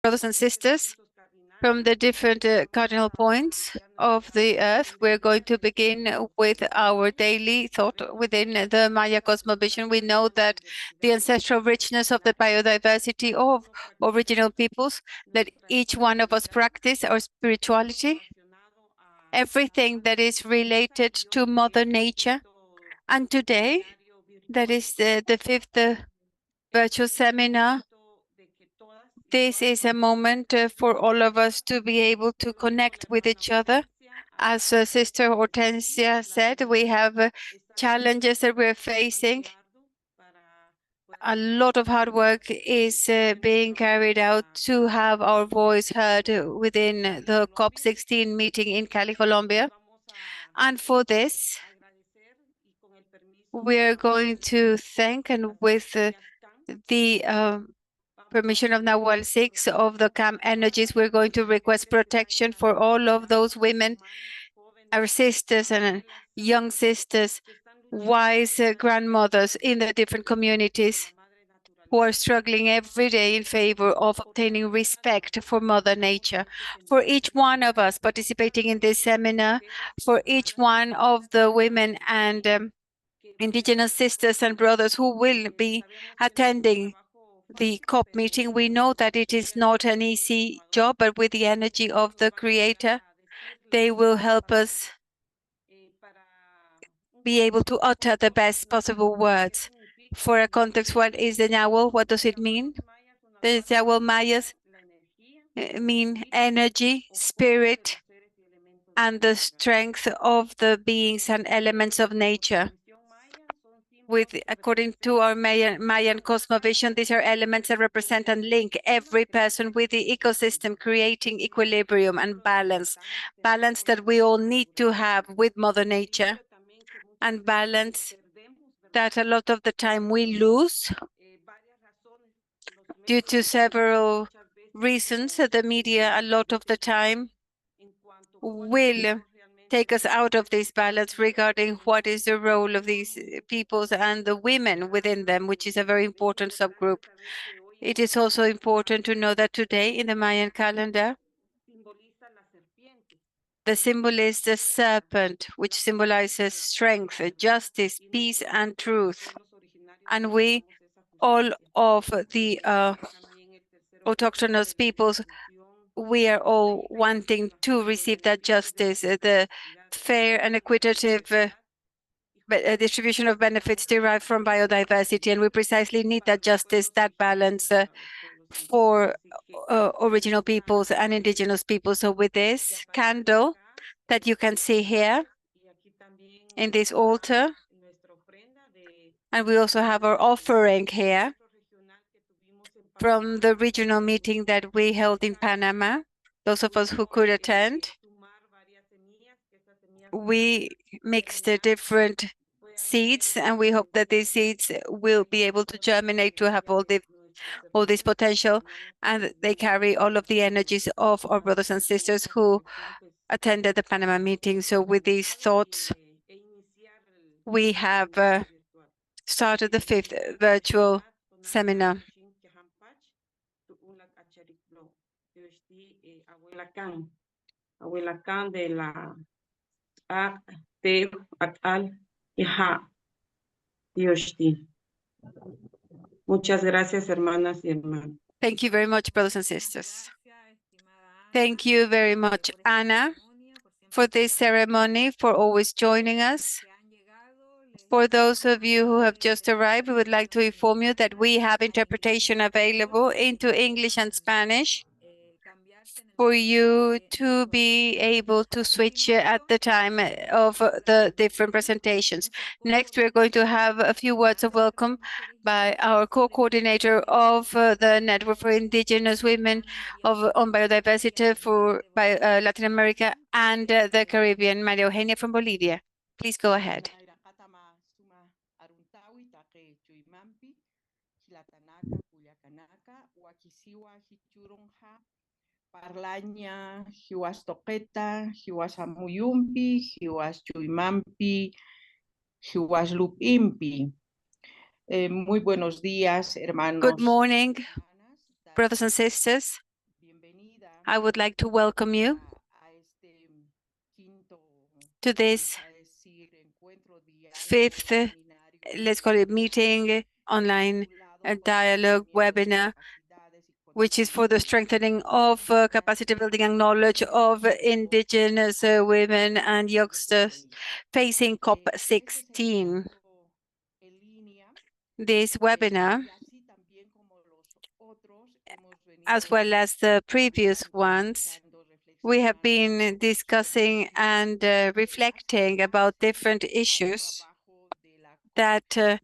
Brothers and sisters, from the different cardinal points of the earth, we're going to begin with our daily thought within the Maya cosmovision. We know that the ancestral richness of the biodiversity of original peoples, that each one of us practice our spirituality, everything that is related to Mother Nature. And today, that is the fifth virtual seminar. This is a moment for all of us to be able to connect with each other. As Sister Hortensia said, we have challenges that we're facing. A lot of hard work is being carried out to have our voice heard within the COP16 meeting in Cali, Colombia. And for this, we're going to thank, and with the permission of Nahual 6 of the CAM Energies, we're going to request protection for all of those women, our sisters and young sisters, wise grandmothers in the different communities who are struggling every day in favor of obtaining respect for Mother Nature. For each one of us participating in this seminar, for each one of the women and Indigenous sisters and brothers who will be attending the COP meeting, we know that it is not an easy job, but with the energy of the Creator, they will help us be able to utter the best possible words. For a context, what is the Nahual? What does it mean? The Nahual Mayas mean energy, spirit, and the strength of the beings and elements of nature. According to our Mayan cosmovision, these are elements that represent and link every person with the ecosystem, creating equilibrium and balance that we all need to have with Mother Nature, and balance that a lot of the time we lose due to several reasons. The media a lot of the time will take us out of this balance regarding what is the role of these peoples and the women within them, which is a very important subgroup. It is also important to know that today in the Mayan calendar, the symbol is the serpent, which symbolizes strength, justice, peace, and truth. And we, all of the autochthonous peoples, we are all wanting to receive that justice, the fair and equitative distribution of benefits derived from biodiversity. And we precisely need that justice, that balance for original peoples and indigenous peoples. So with this candle that you can see here in this altar, and we also have our offering here from the regional meeting that we held in Panama, those of us who could attend. We mixed the different seeds, and we hope that these seeds will be able to germinate to have all this potential, and they carry all of the energies of our brothers and sisters who attended the Panama meeting. So with these thoughts, we have started the fifth virtual seminar. Muchas gracias, hermanas y hermanos. Thank you very much, brothers and sisters. Thank you very much, Ana, for this ceremony, for always joining us. For those of you who have just arrived, we would like to inform you that we have interpretation available into English and Spanish for you to be able to switch at the time of the different presentations. Next, we're going to have a few words of welcome by our co-coordinator of the Network for Indigenous Women on Biodiversity for Latin America and the Caribbean, Maria Eugenia from Bolivia. Please go ahead. Parlaña, Hiwas Toqueta, Hiwas Amuyumpi, Hiwas Chuimampi, Hiwas Lupimpi. Muy buenos días, hermanos. Good morning, brothers and sisters. I would like to welcome you to this fifth, let's call it meeting, online dialogue webinar, which is for the strengthening of capacity building and knowledge of indigenous women and youngsters facing COP16. This webinar, as well as the previous ones, we have been discussing and reflecting about different issues that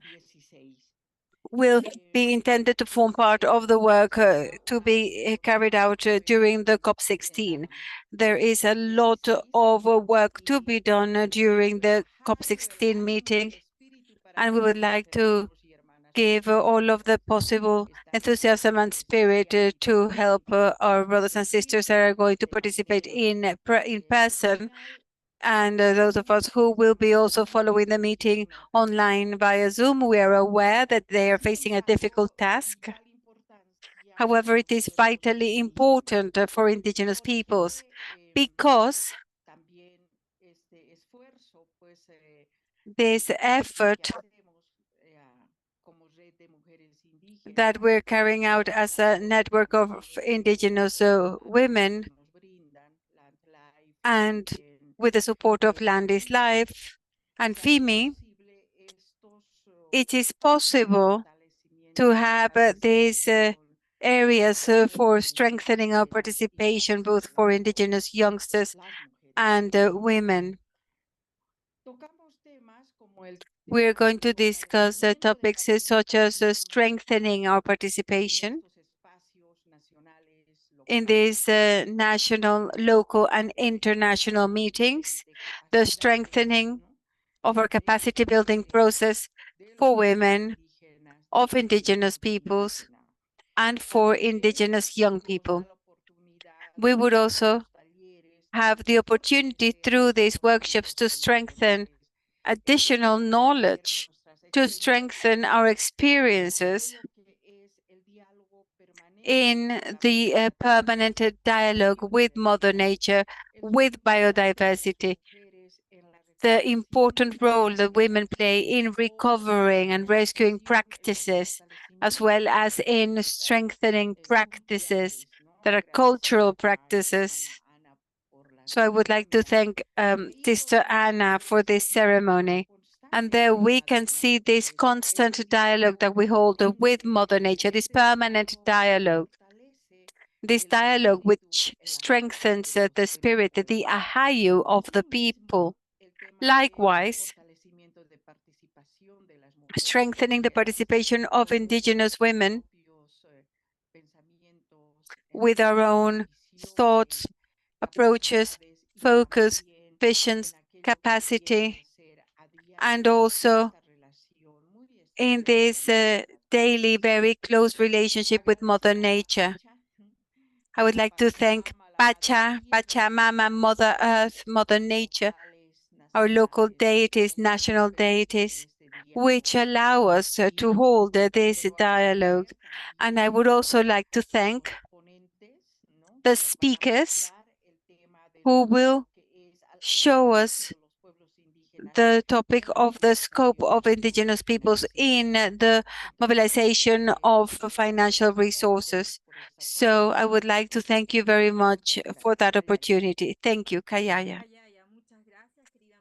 will be intended to form part of the work to be carried out during the COP16. There is a lot of work to be done during the COP16 meeting, and we would like to give all of the possible enthusiasm and spirit to help our brothers and sisters that are going to participate in person, and those of us who will be also following the meeting online via Zoom. We are aware that they are facing a difficult task. However, it is vitally important for indigenous peoples because this effort that we're carrying out as a network of indigenous women, and with the support of Land is Life and FIMI, it is possible to have these areas for strengthening our participation, both for indigenous youngsters and women. We're going to discuss topics such as strengthening our participation in these national, local, and international meetings, the strengthening of our capacity building process for women, of indigenous peoples, and for indigenous young people. We would also have the opportunity through these workshops to strengthen additional knowledge, to strengthen our experiences in the permanent dialogue with Mother Nature, with biodiversity, the important role that women play in recovering and rescuing practices, as well as in strengthening practices that are cultural practices. So I would like to thank Sister Anna for this ceremony. And there we can see this constant dialogue that we hold with Mother Nature, this permanent dialogue. This dialogue which strengthens the spirit, the ahayu of the people. Likewise, strengthening the participation of indigenous women with our own thoughts, approaches, focus, visions, capacity, and also in this daily, very close relationship with Mother Nature. I would like to thank Pachamama, Mother Earth, Mother Nature, our local deities, national deities, which allow us to hold this dialogue. And I would also like to thank the speakers who will show us the topic of the scope of indigenous peoples in the mobilization of financial resources. So I would like to thank you very much for that opportunity. Thank you, Kayaya.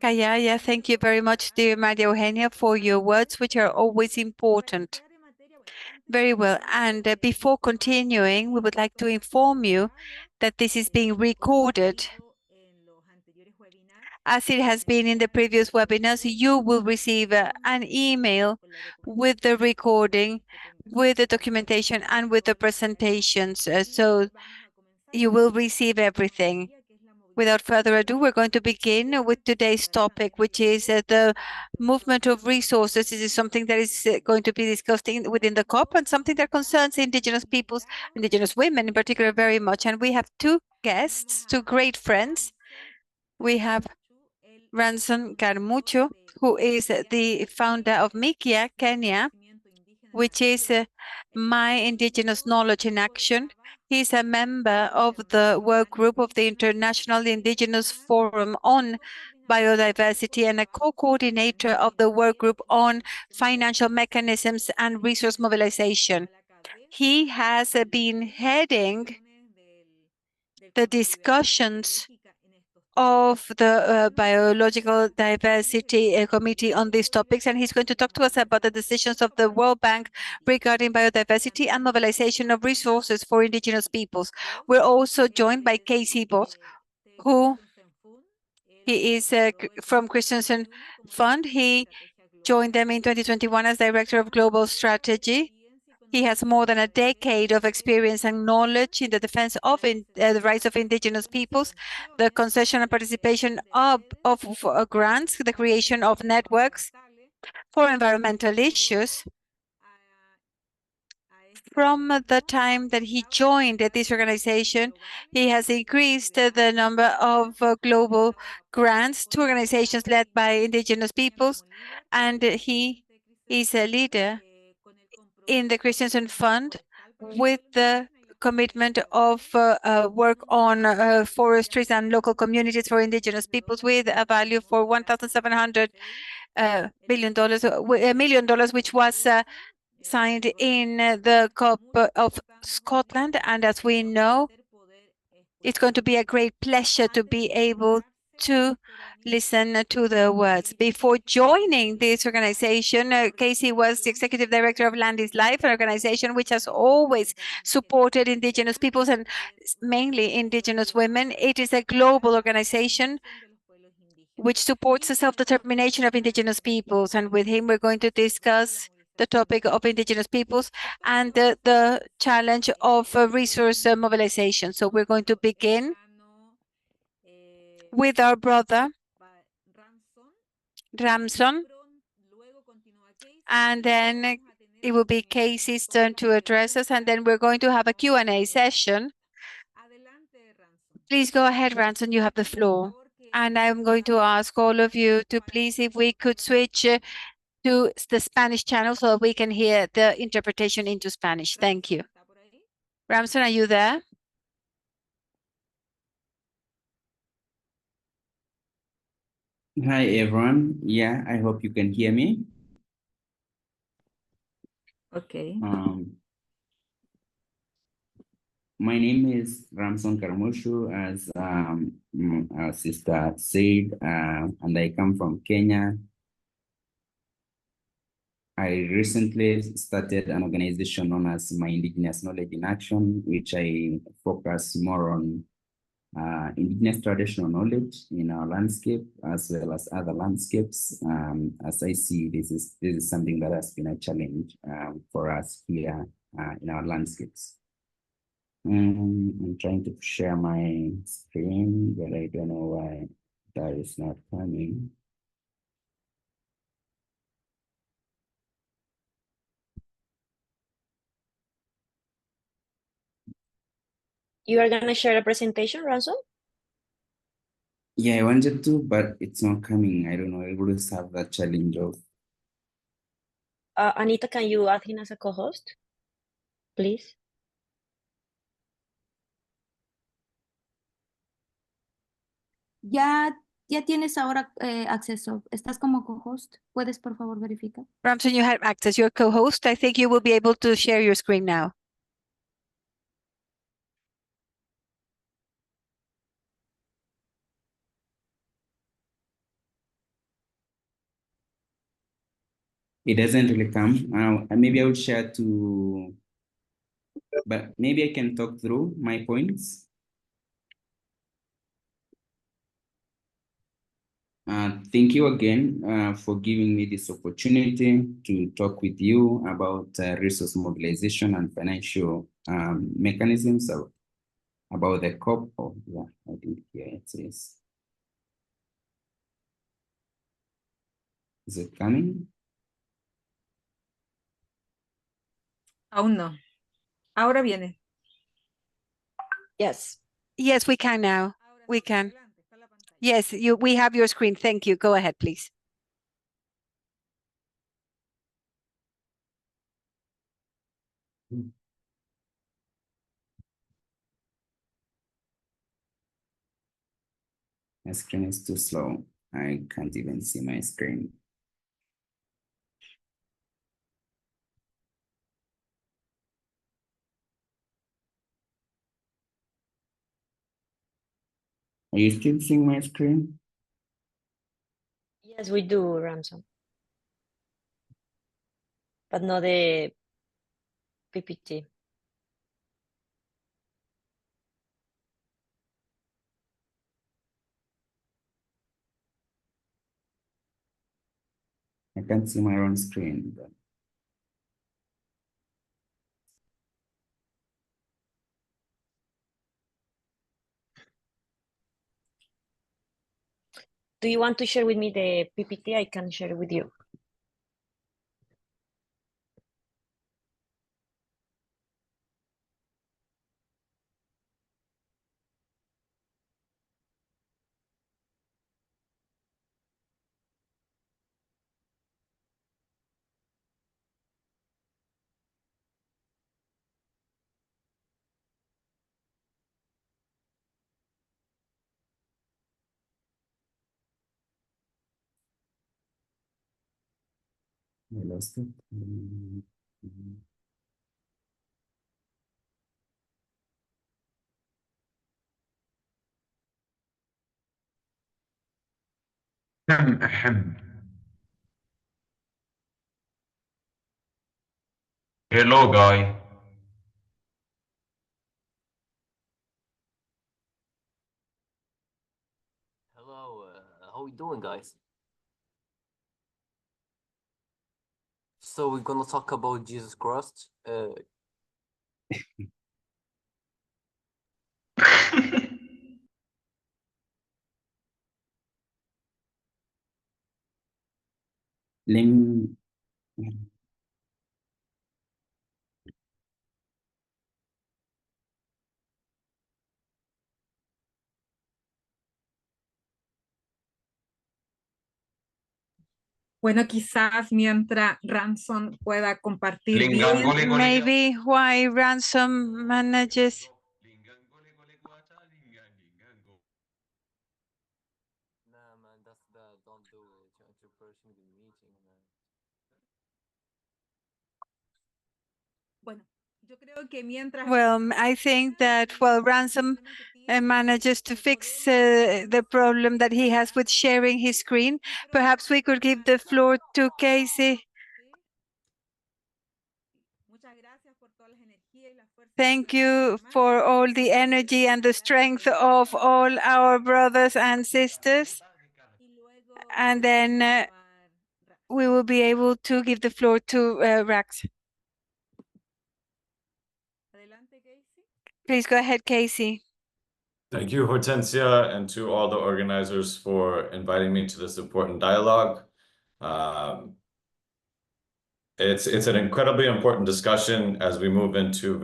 Kayaya, thank you very much, dear Maria Eugenia, for your words, which are always important. Very well. And before continuing, we would like to inform you that this is being recorded. As it has been in the previous webinars, you will receive an email with the recording, with the documentation, and with the presentations. So you will receive everything. Without further ado, we're going to begin with today's topic, which is the movement of resources. This is something that is going to be discussed within the COP, and something that concerns indigenous peoples, indigenous women in particular, very much. And we have two guests, two great friends. We have Ransom Garmucho, who is the founder of Mikia, Kenya, which is My Indigenous Knowledge in Action, He's a member of the work group of the International Indigenous Forum on Biodiversity and a co-coordinator of the work group on financial mechanisms and resource mobilization. He has been heading the discussions of the Biological Diversity Committee on these topics, and he's going to talk to us about the decisions of the World Bank regarding biodiversity and mobilization of resources for indigenous peoples. We're also joined by Casey Bott, who he is from Christensen Fund. He joined them in 2021 as Director of Global Strategy. He has more than a decade of experience and knowledge in the defense of the rights of indigenous peoples, the concession and participation of grants, the creation of networks for environmental issues. From the time that he joined this organization, he has increased the number of global grants to organizations led by indigenous peoples, and he is a leader in the Christensen Fund with the commitment of work on forestries and local communities for indigenous peoples with a value for $1,700 million, which was signed in the COP of Scotland. And as we know, it's going to be a great pleasure to be able to listen to the words. Before joining this organization, Casey was the executive director of Land is Life, an organization which has always supported indigenous peoples and mainly indigenous women. It is a global organization which supports the self-determination of indigenous peoples. And with him, we're going to discuss the topic of indigenous peoples and the challenge of resource mobilization. So we're going to begin with our brother, Ramson, and then it will be Casey's turn to address us, and then we're going to have a Q&A session. Please go ahead, Ranson, you have the floor. And I'm going to ask all of you to please, if we could switch to the Spanish channel so that we can hear the interpretation into Spanish. Thank you. Ramson, are you there? Hi, everyone. Yeah, I hope you can hear me. Okay. My name is Ramson Karamushu, as our sister said, and I come from Kenya. I recently started an organization known as My Indigenous Knowledge in Action, which I focus more on indigenous traditional knowledge in our landscape as well as other landscapes. As I see, this is something that has been a challenge for us here in our landscapes. I'm trying to share my screen, but I don't know why that is not coming. You are going to share a presentation, Ransom? Yeah, I wanted to, but it's not coming. I don't know. I always have that challenge of. Anita, can you add him as a co-host, please? Ya tienes ahora acceso. Estás como co-host. ¿Puedes, por favor, verificar? Ramson, you have access. You're co-host. I think you will be able to share your screen now. It doesn't really come. Maybe I would share to, but maybe I can talk through my points. Thank you again for giving me this opportunity to talk with you about resource mobilization and financial mechanisms about the COP. Oh, yeah, I think here it is. Is it coming? Aún no. Ahora viene. Yes. Yes, we can now. We can. Yes, we have your screen. Thank you. Go ahead, please. My screen is too slow. I can't even see my screen. Are you still seeing my screen? Yes, we do, Ransom. But not the PPT. I can't see my own screen. But... Do you want to share with me the PPT? I can share with you. I lost it. Hello, guy. Hello, how we doing, guys? So we're gonna talk about Jesus Christ. Ling... Bueno, quizás mientras Ransom pueda compartir Lingango, bien. lingo, Maybe why Ransom manages. Nah, man, that's bad. Don't do it. You're perishing the meeting, man. Bueno, yo creo que mientras Well, I think that while Ransom manages to fix the problem that he has with sharing his screen, perhaps we could give the floor to Casey. Thank you for all the energy and the strength of all our brothers and sisters. And then we will be able to give the floor to Rax. Please go ahead, Casey. Thank you, Hortensia, and to all the organizers for inviting me to this important dialogue. It's an incredibly important discussion as we move into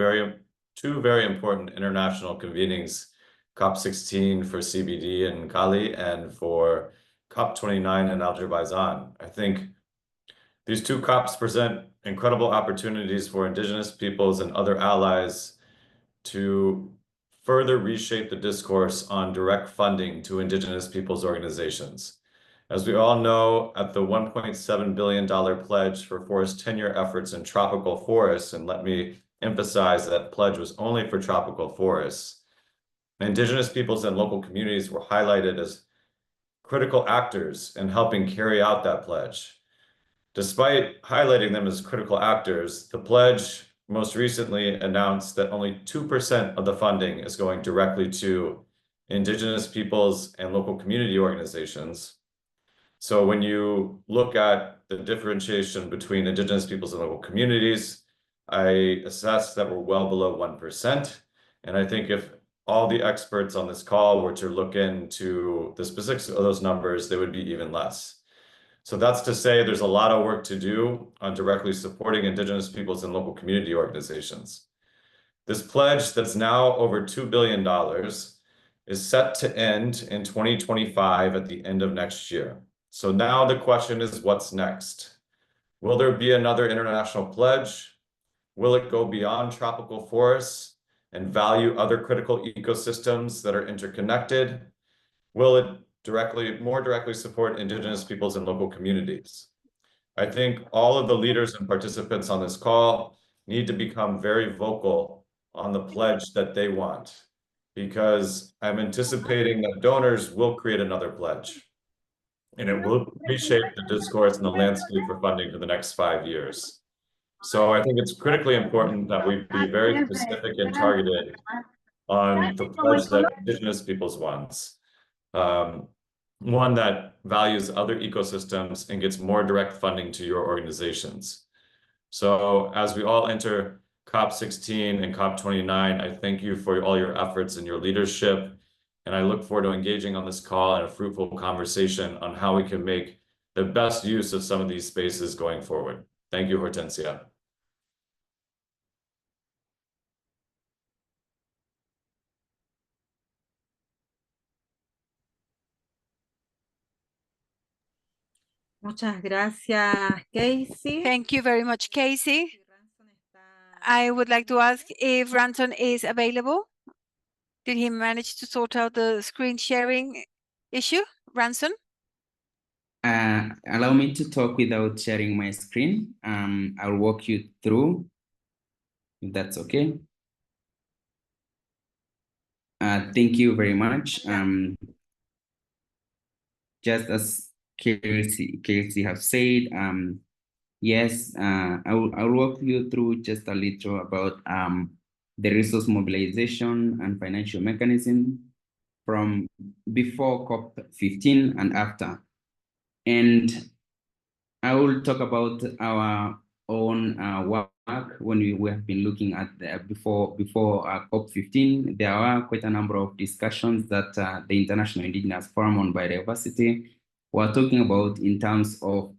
two very important international convenings, COP16 for CBD in Cali and for COP29 in Azerbaijan. I think these two COPs present incredible opportunities for Indigenous peoples and other allies to further reshape the discourse on direct funding to Indigenous peoples organizations. As we all know, at the $1.7 billion pledge for forest tenure efforts in tropical forests, and let me emphasize that pledge was only for tropical forests, Indigenous peoples and local communities were highlighted as critical actors in helping carry out that pledge. Despite highlighting them as critical actors, the pledge most recently announced that only 2% of the funding is going directly to Indigenous peoples and local community organizations. So when you look at the differentiation between Indigenous peoples and local communities, I assess that we're well below 1%. And I think if all the experts on this call were to look into the specifics of those numbers, they would be even less. So that's to say there's a lot of work to do on directly supporting Indigenous peoples and local community organizations. This pledge that's now over $2 billion is set to end in 2025 at the end of next year. So now the question is, what's next? Will there be another international pledge? Will it go beyond tropical forests and value other critical ecosystems that are interconnected? Will it more directly support Indigenous peoples and local communities. I think all of the leaders and participants on this call need to become very vocal on the pledge that they want, because I'm anticipating that donors will create another pledge, and it will reshape the discourse and the landscape for funding for the next 5 years. So I think it's critically important that we be very specific and targeted on the pledge that Indigenous peoples wants. One that values other ecosystems and gets more direct funding to your organizations. So as we all enter COP16 and COP29, I thank you for all your efforts and your leadership. And I look forward to engaging on this call and a fruitful conversation on how we can make the best use of some of these spaces going forward. Thank you, Hortensia. Muchas gracias, Casey. Thank you very much, Casey. Si Ransom está I would like to ask if Ranson is available. Did he manage to sort out the screen sharing issue, Ranson? Allow me to talk without sharing my screen. I'll walk you through, if that's okay. Thank you very much. Just as Kelsey have said, yes, I'll walk you through just a little about the resource mobilization and financial mechanism from before COP15 and after. And I will talk about our own work when we have been looking at before COP15. There are quite a number of discussions that the International Indigenous Forum on Biodiversity were talking about in terms of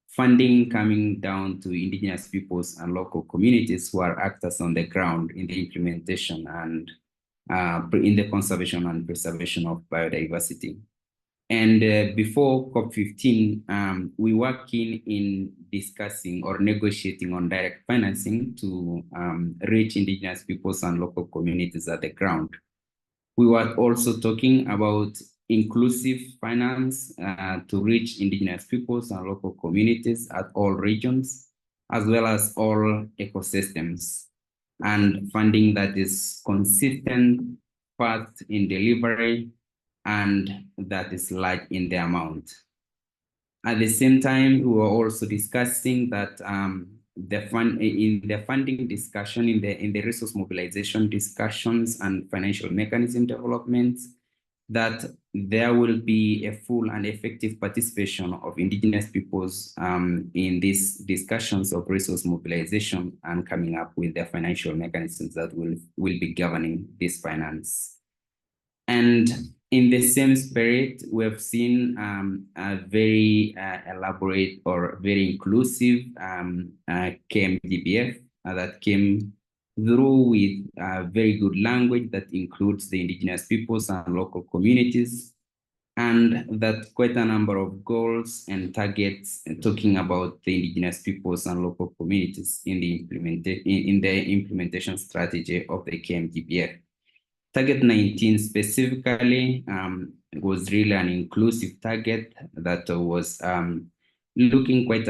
funding coming down to Indigenous peoples and local communities who are actors on the ground in the implementation and in the conservation and preservation of biodiversity. And before COP15, we were keen in discussing or negotiating on direct financing to reach Indigenous peoples and local communities at the ground. We were also talking about inclusive finance to reach Indigenous peoples and local communities at all regions, as well as all ecosystems, and funding that is consistent, fast in delivery, and that is large in the amount. At the same time, we were also discussing that in the funding discussion, in the resource mobilization discussions and financial mechanism developments, that there will be a full and effective participation of Indigenous peoples in these discussions of resource mobilization and coming up with the financial mechanisms that will be governing this finance. And in the same spirit, we have seen a very elaborate or very inclusive KMDBF that came through with very good language that includes the Indigenous peoples and local communities, and that quite a number of goals and targets talking about the Indigenous peoples and local communities in the implementation strategy of the KMDBF. Target 19 specifically was really an inclusive target that was looking quite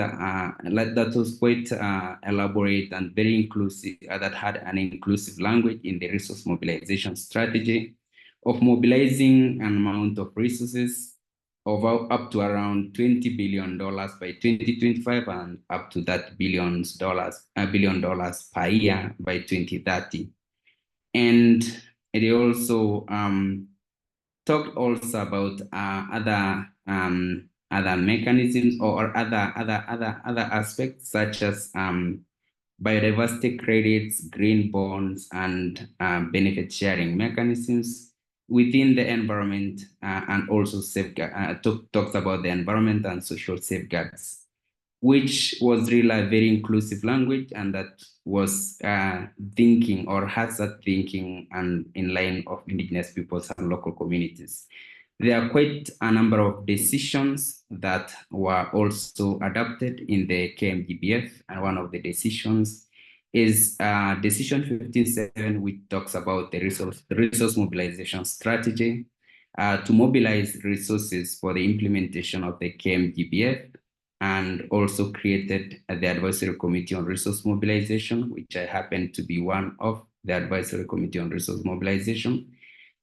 elaborate and very inclusive, that had an inclusive language in the resource mobilization strategy of mobilizing an amount of resources of up to around $20 billion by 2025 and up to that $1 billion per year by 2030. And they also talked also about other mechanisms or other aspects such as biodiversity credits, green bonds, and benefit sharing mechanisms within the environment, and also talks about the environment and social safeguards, which was really a very inclusive language, and that was thinking or has that thinking and in line of Indigenous peoples and local communities. There are quite a number of decisions that were also adopted in the KMDBF, and one of the decisions is Decision 15.7, which talks about the resource mobilization strategy, to mobilize resources for the implementation of the KMGBF, and also created the Advisory Committee on Resource Mobilization, which I happen to be one of the Advisory Committee on Resource Mobilization.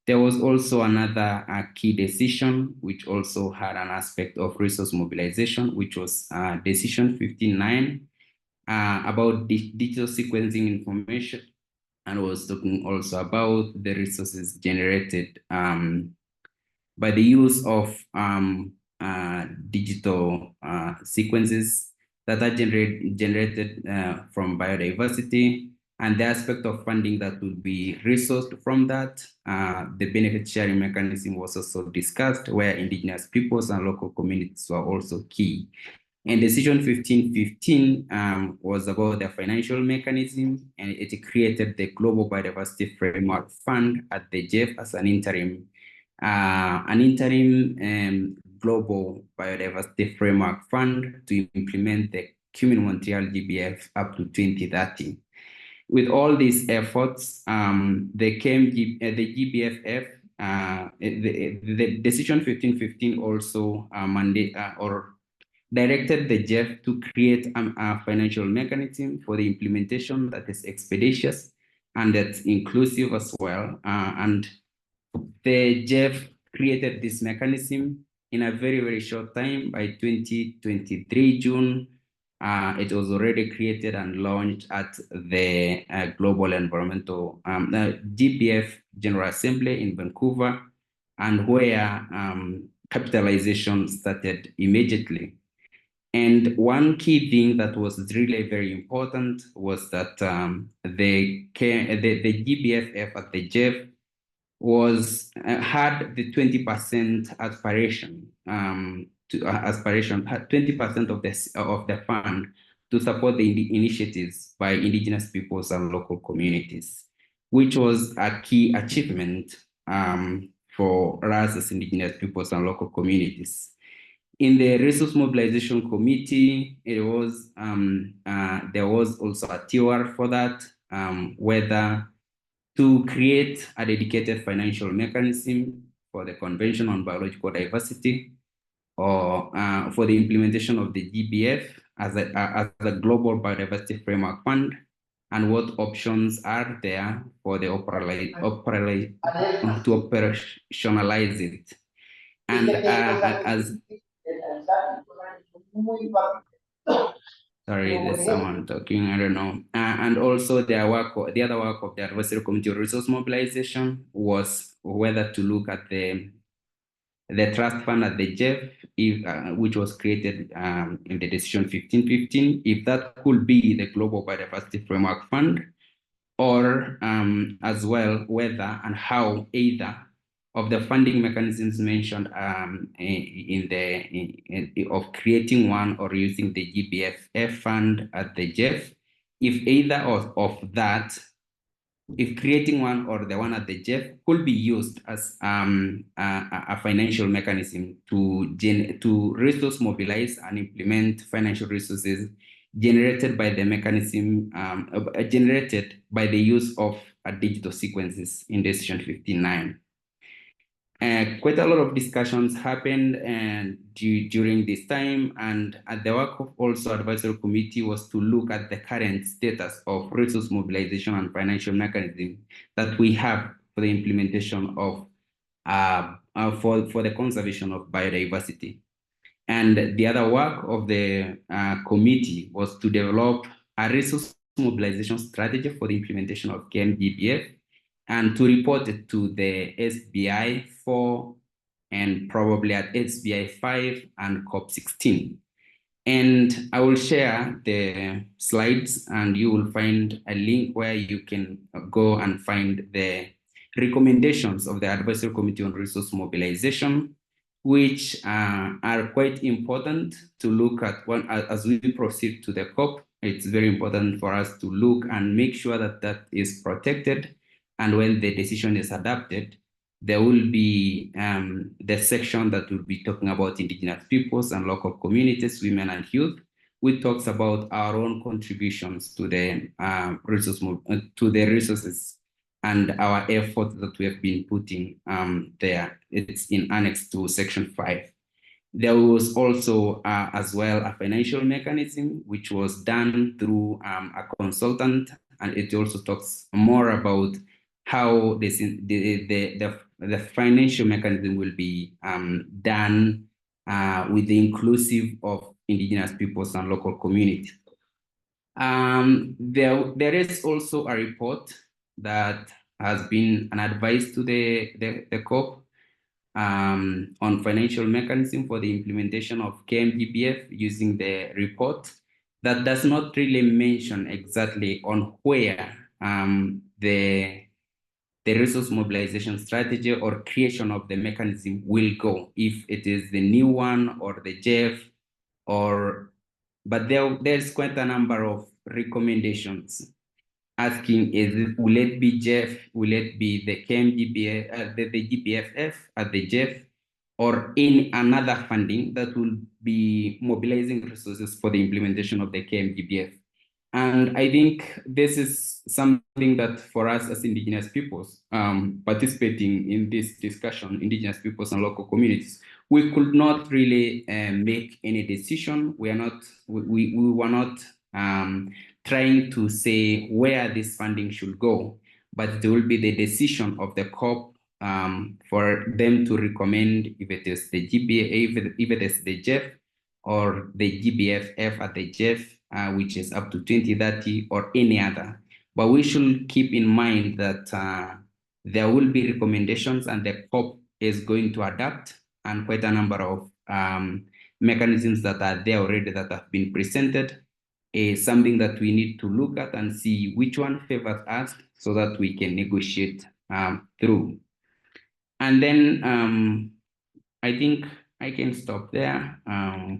There was also another key decision, which also had an aspect of resource mobilization, which was Decision 59 about digital sequencing information, and was talking also about the resources generated by the use of digital sequences that are generated from biodiversity, and the aspect of funding that would be resourced from that. The benefit sharing mechanism was also discussed, where indigenous peoples and local communities were also key. And Decision 1515 was about the financial mechanism, and it created the Global Biodiversity Framework Fund at the GEF as an interim Global Biodiversity Framework Fund to implement the Cumin Montreal GBF up to 2030. With all these efforts, the GBFF, the Decision 1515 also directed the GEF to create a financial mechanism for the implementation that is expeditious and that's inclusive as well. And the GEF created this mechanism in a very, very short time. By 2023 June, it was already created and launched at the Global Environmental GBF General Assembly in Vancouver, and where capitalization started immediately. And one key thing that was really very important was that the GBFF at the GEF was had the 20% aspiration had 20% of the fund to support the initiatives by indigenous peoples and local communities, which was a key achievement for us as indigenous peoples and local communities. In the Resource Mobilization Committee, it was there was also a TOR for that, whether to create a dedicated financial mechanism for the Convention on Biological Diversity, or for the implementation of the GBF as a global biodiversity framework fund, and what options are there for the to operationalize it. And as sorry, there's someone talking, I don't know. And also the other work of the Advisory Committee on Resource Mobilization was whether to look at the trust fund at the GEF, which was created in the Decision 1515, if that could be the Global Biodiversity Framework Fund, or as well whether and how either of the funding mechanisms mentioned of creating one or using the GBFF fund at the GEF, if either of that, if creating one or the one at the GEF could be used as a financial mechanism to resource mobilize and implement financial resources generated by the mechanism, generated by the use of digital sequences in Decision 59. Quite a lot of discussions happened during this time, and the work of also Advisory Committee was to look at the current status of resource mobilization and financial mechanism that we have for the implementation of for the conservation of biodiversity. And the other work of the committee was to develop a resource mobilization strategy for the implementation of KMGBF, and to report it to the SBI 4 and probably at SBI 5 and COP16. And I will share the slides, and you will find a link where you can go and find the recommendations of the Advisory Committee on Resource Mobilization, which are quite important to look at as we proceed to the COP. It's very important for us to look and make sure that that is protected. And when the decision is adopted, there will be the section that will be talking about indigenous peoples and local communities, women and youth, which talks about our own contributions to the resources and our effort that we have been putting there. It's in Annex to Section 5. There was also as well a financial mechanism which was done through a consultant, and it also talks more about how the financial mechanism will be done with the inclusive of indigenous peoples and local communities. There is also a report that has been an advice to the COP on financial mechanism for the implementation of KMGBF using the report that does not really mention exactly on where the resource mobilization strategy or creation of the mechanism will go, if it is the new one or the JEF, but there's quite a number of recommendations asking, will it be JEF, will it be the KMGBF, the GPFF at the JEF, or in another funding that will be mobilizing resources for the implementation of the KMGBF. And I think this is something that for us as indigenous peoples participating in this discussion, indigenous peoples and local communities, we could not really make any decision. We were not trying to say where this funding should go, but there will be the decision of the COP for them to recommend if it is the GBA, if it is the JEF or the GBFF at the JEF, which is up to 2030 or any other. But we should keep in mind that there will be recommendations and the COP is going to adapt, and quite a number of mechanisms that are there already that have been presented is something that we need to look at and see which one favors us so that we can negotiate through. And then I think I can stop there. I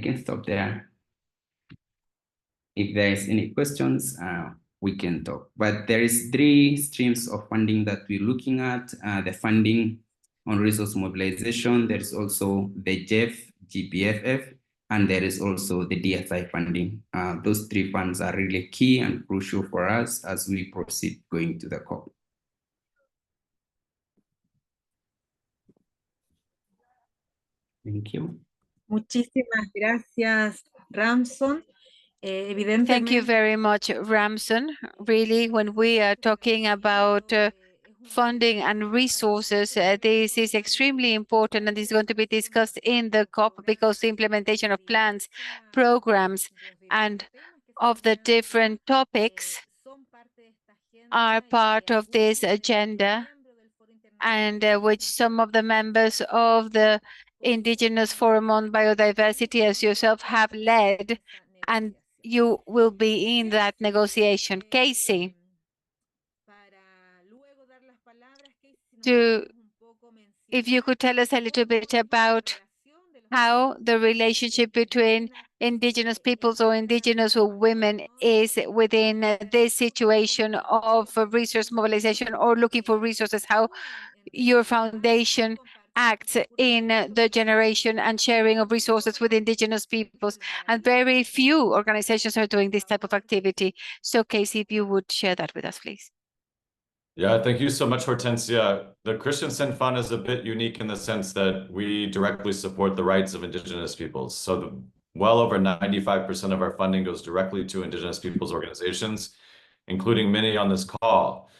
can stop there. If there is any questions, we can talk. But there is 3 streams of funding that we're looking at. The funding on resource mobilization, there is also the JEF, GPFF, and there is also the DSI funding. Those 3 funds are really key and crucial for us as we proceed going to the COP. Thank you. Muchísimas gracias, Ramson. Thank you very much, Ramson. Really, when we are talking about funding and resources, this is extremely important, and this is going to be discussed in the COP because the implementation of plans, programs, and of the different topics are part of this agenda, and which some of the members of the Indigenous Forum on Biodiversity, as yourself, have led, and you will be in that negotiation. Casey, if you could tell us a little bit about how the relationship between indigenous peoples or indigenous women is within this situation of resource mobilization or looking for resources, how your foundation acts in the generation and sharing of resources with indigenous peoples. And very few organizations are doing this type of activity. So Casey, if you would share that with us, please. Yeah, thank you so much, Hortensia. The Christensen Fund is a bit unique in the sense that we directly support the rights of indigenous peoples. So well over 95% of our funding goes directly to indigenous peoples organizations, including many on this call.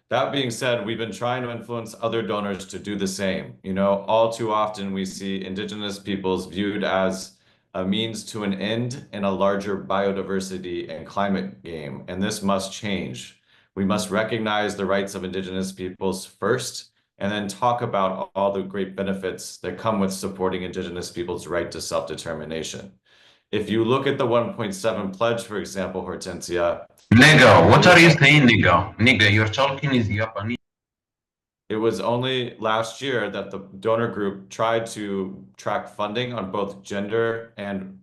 That being said, we've been trying to influence other donors to do the same. You know, all too often we see indigenous peoples viewed as a means to an end in a larger biodiversity and climate game, and this must change. We must recognize the rights of indigenous peoples first, and then talk about all the great benefits that come with supporting indigenous peoples' right to self-determination. If you look at the 1.7 pledge, for example, Hortensia. Nigga, what are you saying, nigga? Nigga, you're talking is Japanese. It was only last year that the donor group tried to track funding on both gender and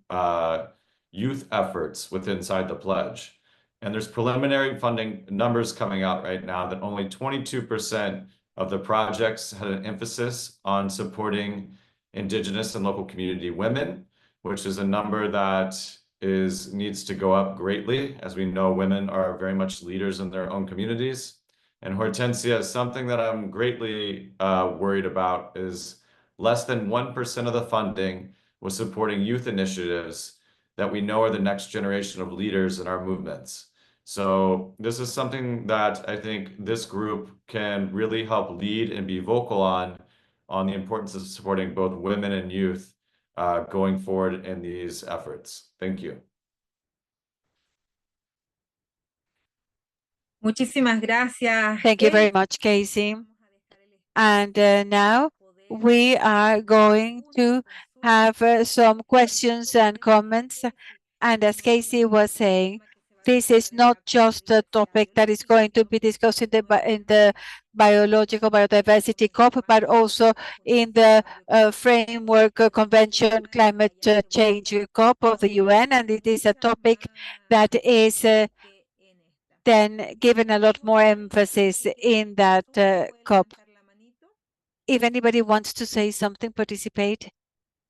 youth efforts inside the pledge. And there's preliminary funding numbers coming out right now that only 22% of the projects had an emphasis on supporting indigenous and local community women, which is a number that needs to go up greatly. As we know, women are very much leaders in their own communities. And Hortensia, something that I'm greatly worried about is less than 1% of the funding was supporting youth initiatives that we know are the next generation of leaders in our movements. So this is something that I think this group can really help lead and be vocal on the importance of supporting both women and youth going forward in these efforts. Thank you. Muchísimas gracias. Thank you very Kate. much, Casey. And now we are going to have some questions and comments. And as Casey was saying, this is not just a topic that is going to be discussed in the biological biodiversity COP, but also in the framework convention climate change COP of the UN. And it is a topic that is then given a lot more emphasis in that COP. If anybody wants to say something, participate,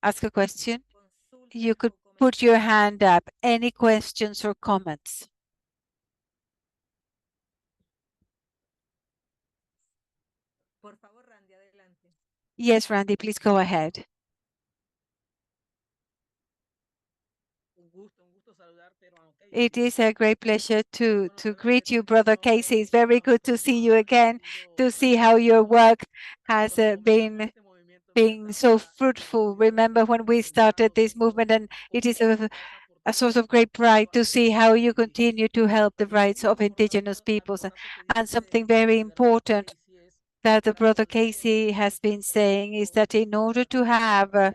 ask a question, you could put your hand up. Any questions or comments? Yes, Randy, please go ahead. It is a great pleasure to greet you, Brother Casey. It's very good to see you again, to see how your work has been being so fruitful. Remember when we started this movement, and it is a source of great pride to see how you continue to help the rights of indigenous peoples. And something very important that the Brother Casey has been saying is that in order to have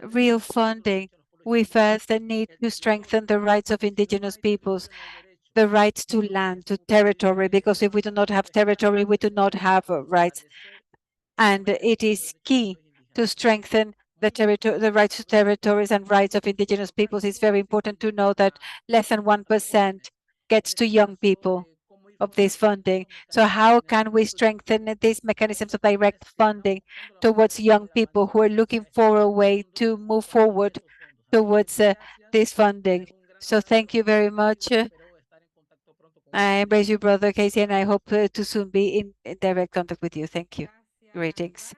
real funding, we first need to strengthen the rights of indigenous peoples, the rights to land, to territory, because if we do not have territory, we do not have rights. And it is key to strengthen the rights to territories and rights of indigenous peoples. It's very important to know that less than 1% gets to young people of this funding. So how can we strengthen these mechanisms of direct funding towards young people who are looking for a way to move forward towards this funding? So thank you very much. I embrace you, Brother Casey, and I hope to soon be in direct contact with you. Thank you. Greetings.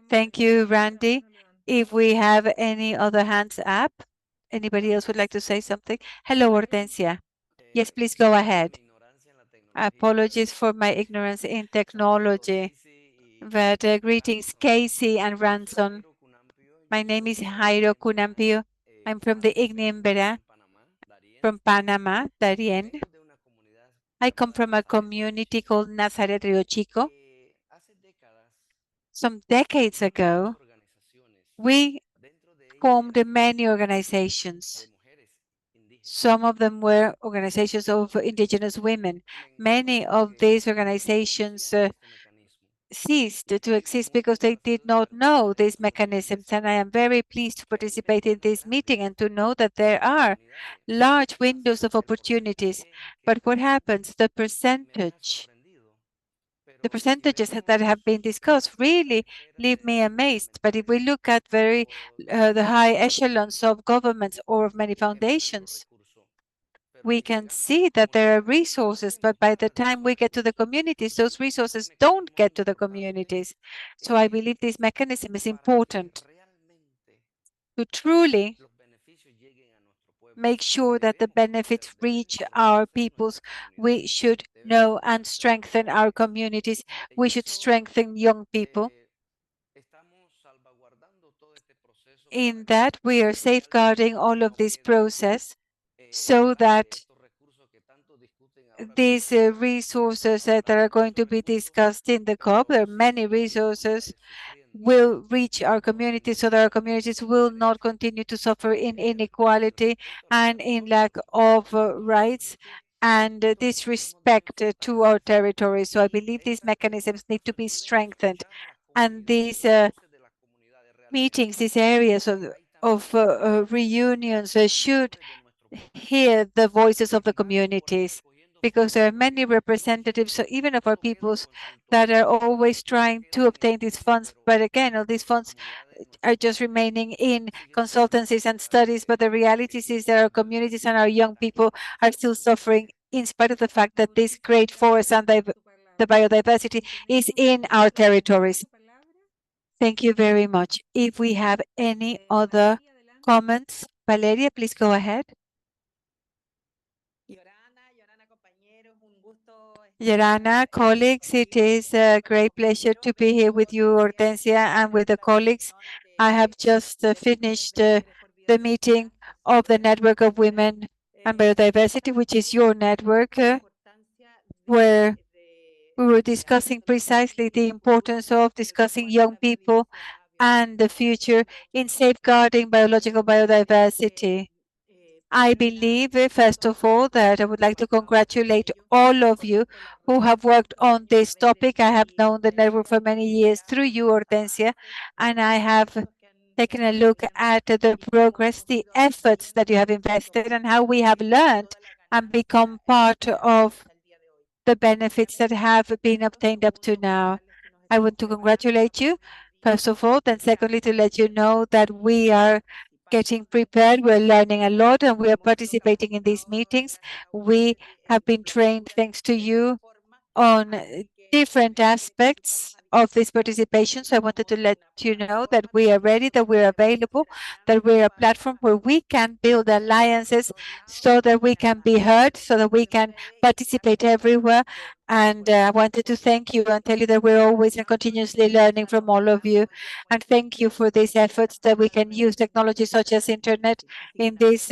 Thank you, Randy. If we have any other hands up, anybody else would like to say something? Hello, Hortensia. Yes, please go ahead. Apologies for my ignorance in technology. But greetings, Casey and Ranson. My name is Jairo Cunampio. I'm from the Ignimbera, from Panama, Darien. I come from a community called Nazaret Rio Chico. Some decades ago, we formed many organizations. Some of them were organizations of indigenous women. Many of these organizations ceased to exist because they did not know these mechanisms. And I am very pleased to participate in this meeting and to know that there are large windows of opportunities. But what happens? The percentages that have been discussed really leave me amazed. But if we look at the high echelons of governments or of many foundations, we can see that there are resources, but by the time we get to the communities, those resources don't get to the communities. So I believe this mechanism is important to truly make sure that the benefits reach our peoples. We should know and strengthen our communities. We should strengthen young people. In that, we are safeguarding all of this process so that these resources that are going to be discussed in the COP, there are many resources, will reach our communities so that our communities will not continue to suffer in inequality and in lack of rights and disrespect to our territory. So I believe these mechanisms need to be strengthened. And these meetings, these areas of reunions should hear the voices of the communities because there are many representatives, so even of our peoples, that are always trying to obtain these funds. But again, all these funds are just remaining in consultancies and studies. But the reality is that our communities and our young people are still suffering in spite of the fact that this great forest and the biodiversity is in our territories. Thank you very much. If we have any other comments, Valeria, please go ahead. Yorana, colleagues, it is a great pleasure to be here with you, Hortensia, and with the colleagues. I have just finished the meeting of the Network of Women and Biodiversity, which is your network, where we were discussing precisely the importance of discussing young people and the future in safeguarding biological biodiversity. I believe, first of all, that I would like to congratulate all of you who have worked on this topic. I have known the network for many years through you, Hortensia, and I have taken a look at the progress, the efforts that you have invested, and how we have learned and become part of the benefits that have been obtained up to now. I want to congratulate you, first of all, then secondly, to let you know that we are getting prepared. We're learning a lot and we are participating in these meetings. We have been trained, thanks to you, on different aspects of this participation. So I wanted to let you know that we are ready, that we're available, that we're a platform where we can build alliances so that we can be heard, so that we can participate everywhere. And I wanted to thank you and tell you that we're always and continuously learning from all of you. And thank you for these efforts that we can use technology such as internet in this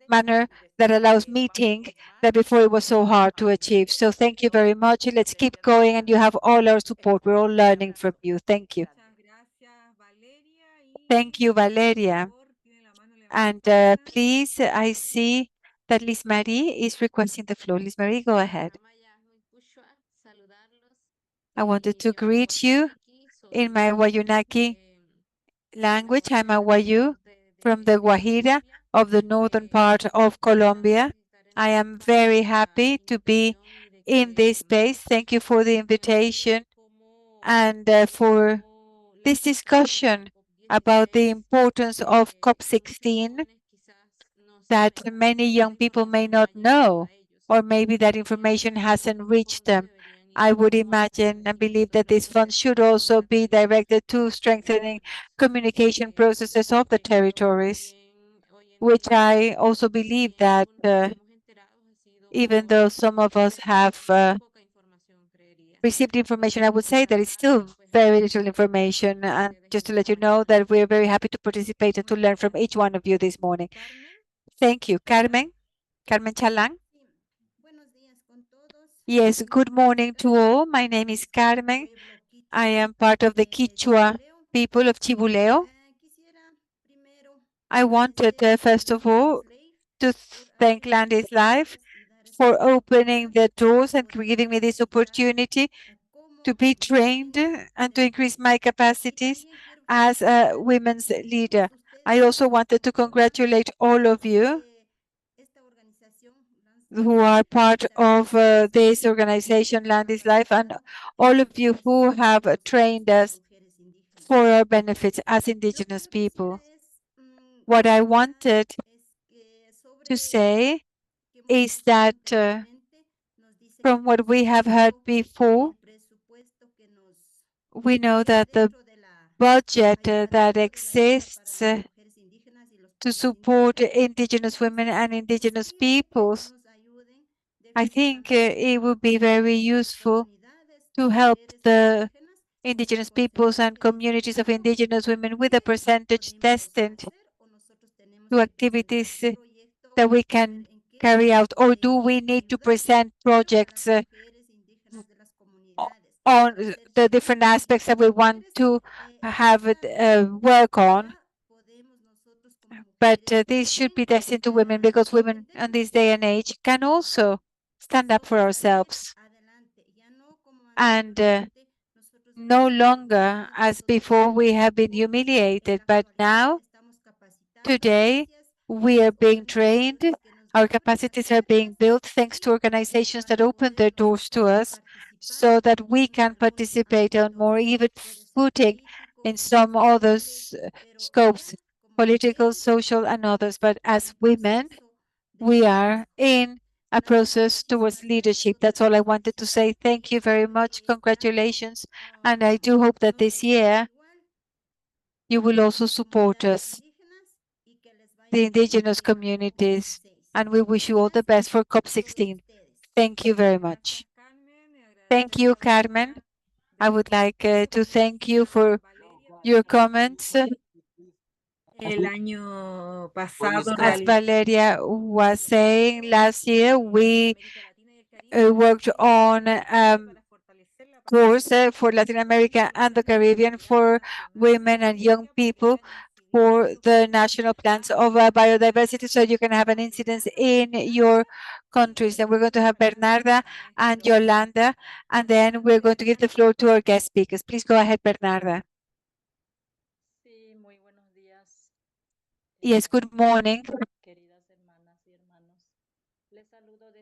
manner that allows meeting that before it was so hard to achieve. So thank you very much. Let's keep going, and you have all our support. We're all learning from you. Thank you. Thank you, Valeria. And please, I see that Liz Marie is requesting the floor. Liz Marie, go ahead. I wanted to greet you in my Wayunaki language. I'm a Wayu from the Guajira of the northern part of Colombia. I am very happy to be in this space. Thank you for the invitation and for this discussion about the importance of COP16 that many young people may not know, or maybe that information hasn't reached them. I would imagine and believe that these funds should also be directed to strengthening communication processes of the territories, which I also believe that even though some of us have received information, I would say that it's still very little information. And just to let you know that we're very happy to participate and to learn from each one of you this morning. Thank you. Carmen? Carmen Chalang? Yes, good morning to all. My name is Carmen. I am part of the Quichua people of Chibuleo. I wanted, first of all, to thank Land is Life for opening the doors and giving me this opportunity to be trained and to increase my capacities as a women's leader. I also wanted to congratulate all of you who are part of this organization, Land is Life, and all of you who have trained us for our benefits as Indigenous people. What I wanted to say is that from what we have heard before, we know that the budget that exists to support Indigenous women and Indigenous peoples, I think it would be very useful to help the Indigenous peoples and communities of Indigenous women with a percentage destined to activities that we can carry out, or do we need to present projects on the different aspects that we want to have work on? But this should be destined to women, because women in this day and age can also stand up for ourselves. And no longer as before we have been humiliated, but now, today, we are being trained. Our capacities are being built thanks to organizations that open their doors to us so that we can participate on more even footing in some other scopes, political, social, and others. But as women, we are in a process towards leadership. That's all I wanted to say. Thank you very much. Congratulations. And I do hope that this year you will also support us, the indigenous communities, and we wish you all the best for COP16. Thank you very much. Thank you, Carmen. I would like to thank you for your comments. El año pasado As Valeria was saying, last year we worked on course for Latin America and the Caribbean for women and young people for the national plans of biodiversity, so you can have an incidence in your countries. And we're going to have Bernarda and Yolanda, and then we're going to give the floor to our guest speakers. Please go ahead, Bernarda. Yes, good morning,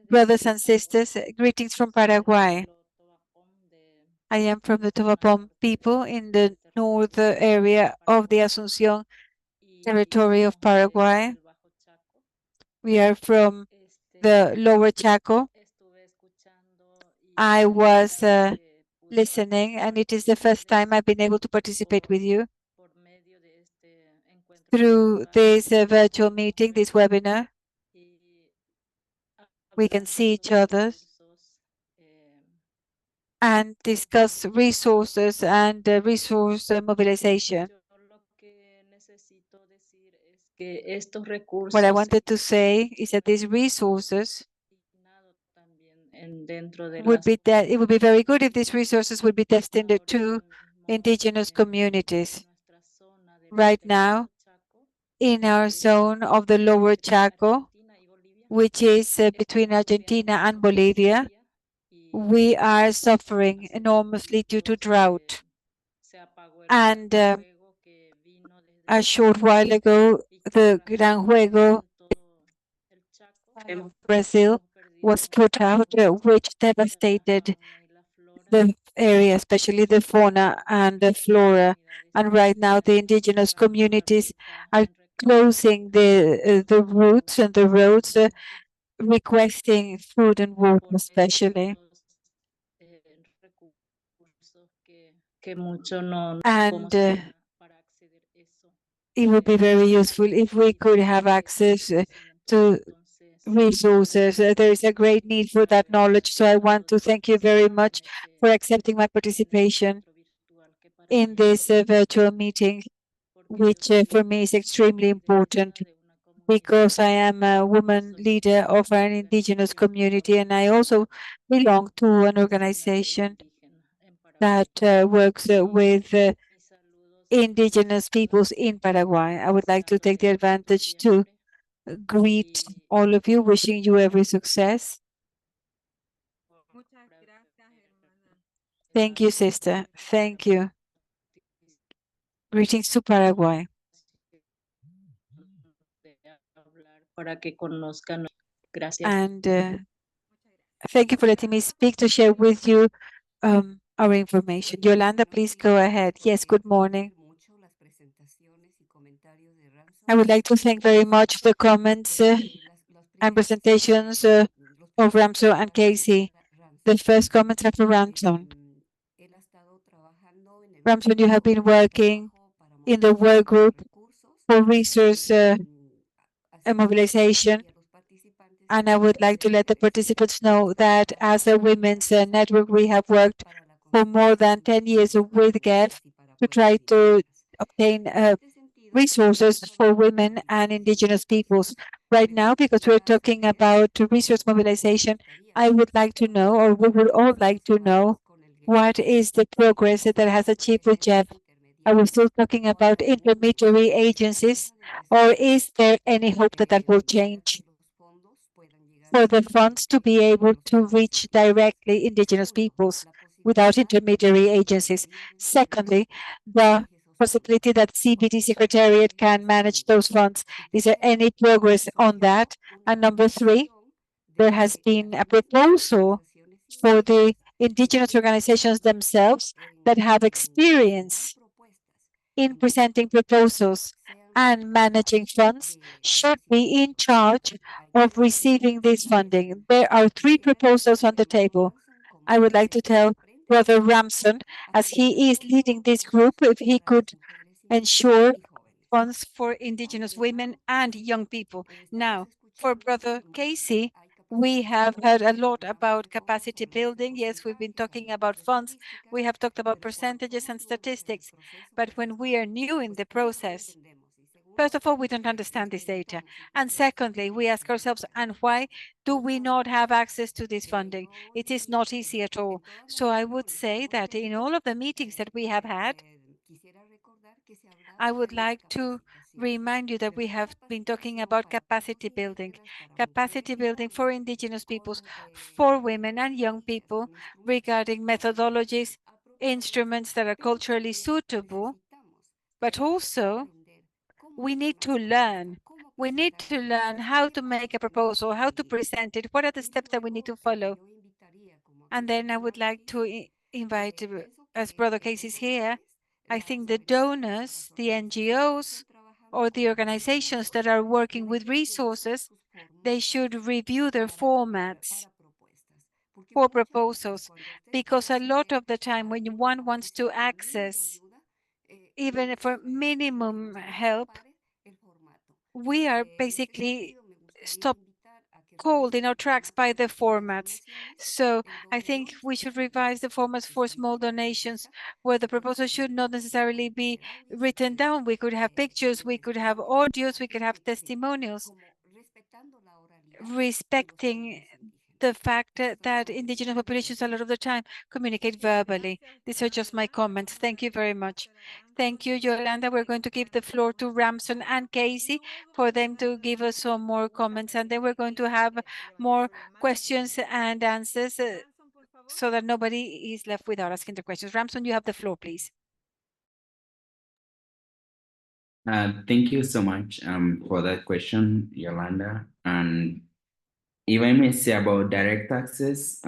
brothers and sisters. Greetings from Paraguay. I am from the Tovapom people in the north area of the Asunción territory of Paraguay. We are from the lower Chaco. I was listening, and it is the first time I've been able to participate with you through this virtual meeting, this webinar. We can see each other and discuss resources and resource mobilization. What I wanted to say is that these resources it would be very good if these resources would be destined to indigenous communities. Right now, in our zone of the lower Chaco, which is between Argentina and Bolivia, we are suffering enormously due to drought. And a short while ago, the Gran Juego in Brazil was put out, which devastated the area, especially the fauna and the flora. And right now, the indigenous communities are closing the routes and the roads, requesting food and water, especially. And it would be very useful if we could have access to resources. There is a great need for that knowledge. So I want to thank you very much for accepting my participation in this virtual meeting, which for me is extremely important because I am a woman leader of an indigenous community, and I also belong to an organization that works with indigenous peoples in Paraguay. I would like to take the advantage to greet all of you, wishing you every success. Thank you, sister. Thank you. Greetings to Paraguay. And thank you for letting me speak to share with you our information. Yolanda, please go ahead. Yes, good morning. I would like to thank very much the comments and presentations of Ramso and Casey. The first comments are for Ramson. Ramson, you have been working in the work group for resource mobilization. And I would like to let the participants know that as a women's network, we have worked for more than 10 years with GEF to try to obtain resources for women and indigenous peoples. Right now, because we're talking about resource mobilization, I would like to know, or we would all like to know, what is the progress that has achieved with GEF? Are we still talking about intermediary agencies, or is there any hope that that will change? For the funds to be able to reach directly indigenous peoples without intermediary agencies. Secondly, the possibility that CBD Secretariat can manage those funds? Is there any progress on that? And number three, there has been a proposal for the indigenous organizations themselves that have experience in presenting proposals and managing funds should be in charge of receiving this funding. There are three proposals on the table. I would like to tell Brother Ramson, as he is leading this group, if he could ensure funds for indigenous women and young people. Now, for Brother Casey, we have heard a lot about capacity building. Yes, we've been talking about funds. We have talked about percentages and statistics. But when we are new in the process, first of all, we don't understand this data. And secondly, we ask ourselves, and why do we not have access to this funding? It is not easy at all. So I would say that in all of the meetings that we have had, I would like to remind you that we have been talking about capacity building for indigenous peoples, for women and young people regarding methodologies, instruments that are culturally suitable, but also we need to learn. We need to learn how to make a proposal, how to present it, what are the steps that we need to follow. And then I would like to invite, as Brother Casey is here, I think the donors, the NGOs, or the organizations that are working with resources, they should review their formats for proposals, because a lot of the time when one wants to access, even for minimum help, we are basically stopped cold in our tracks by the formats. So I think we should revise the formats for small donations, where the proposal should not necessarily be written down. We could have pictures, we could have audios, we could have testimonials, respecting the fact that indigenous populations a lot of the time communicate verbally. These are just my comments. Thank you very much. Thank you, Yolanda. We're going to give the floor to Ramson and Casey for them to give us some more comments, and then we're going to have more questions and answers so that nobody is left without asking the questions. Ramson, you have the floor, please. Thank you so much for that question, Yolanda. And if I may say about direct access,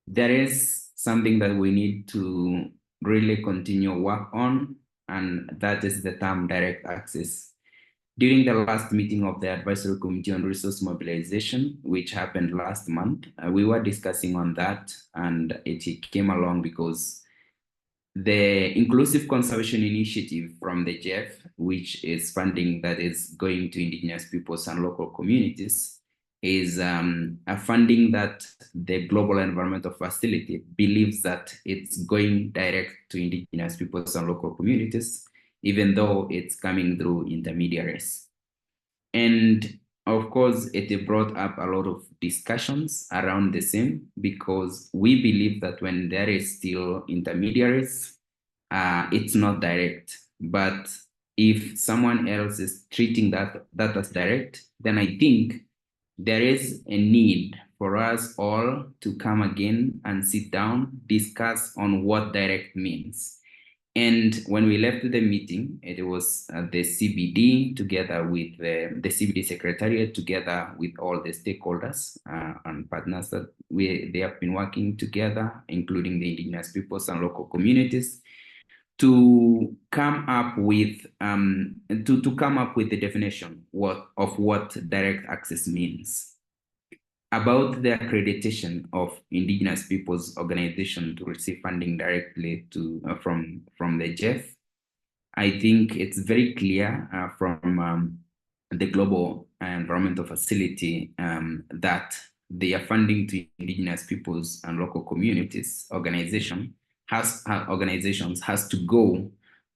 there is something that we need to really continue work on, and that is the term direct access. During the last meeting of the Advisory Committee on Resource Mobilization, which happened last month, we were discussing on that, and it came along because the Inclusive Conservation Initiative from the GEF, which is funding that is going to indigenous peoples and local communities, is a funding that the Global Environmental Facility believes that it's going direct to indigenous peoples and local communities, even though it's coming through intermediaries. And of course, it brought up a lot of discussions around the same, because we believe that when there is still intermediaries, it's not direct. But if someone else is treating that as direct, then I think there is a need for us all to come again and sit down, discuss on what direct means. And when we left the meeting, it was the CBD together with the CBD Secretariat, together with all the stakeholders and partners that they have been working together, including the indigenous peoples and local communities, to come up with the definition of what direct access means. About the accreditation of indigenous peoples organization to receive funding directly from the GEF, I think it's very clear from the Global Environmental Facility that their funding to indigenous peoples and local communities organizations has to go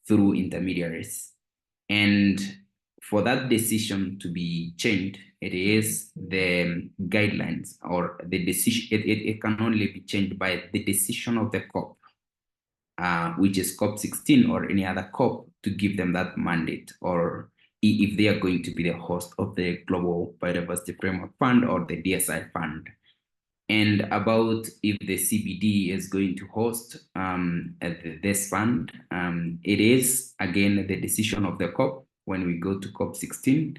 through intermediaries. And for that decision to be changed, it is the guidelines or the decision. It can only be changed by the decision of the COP, which is COP 16 or any other COP, to give them that mandate, or if they are going to be the host of the Global Biodiversity Framework Fund or the DSI Fund. and about if the CBD is going to host this fund. It is, again, the decision of the COP when we go to COP 16.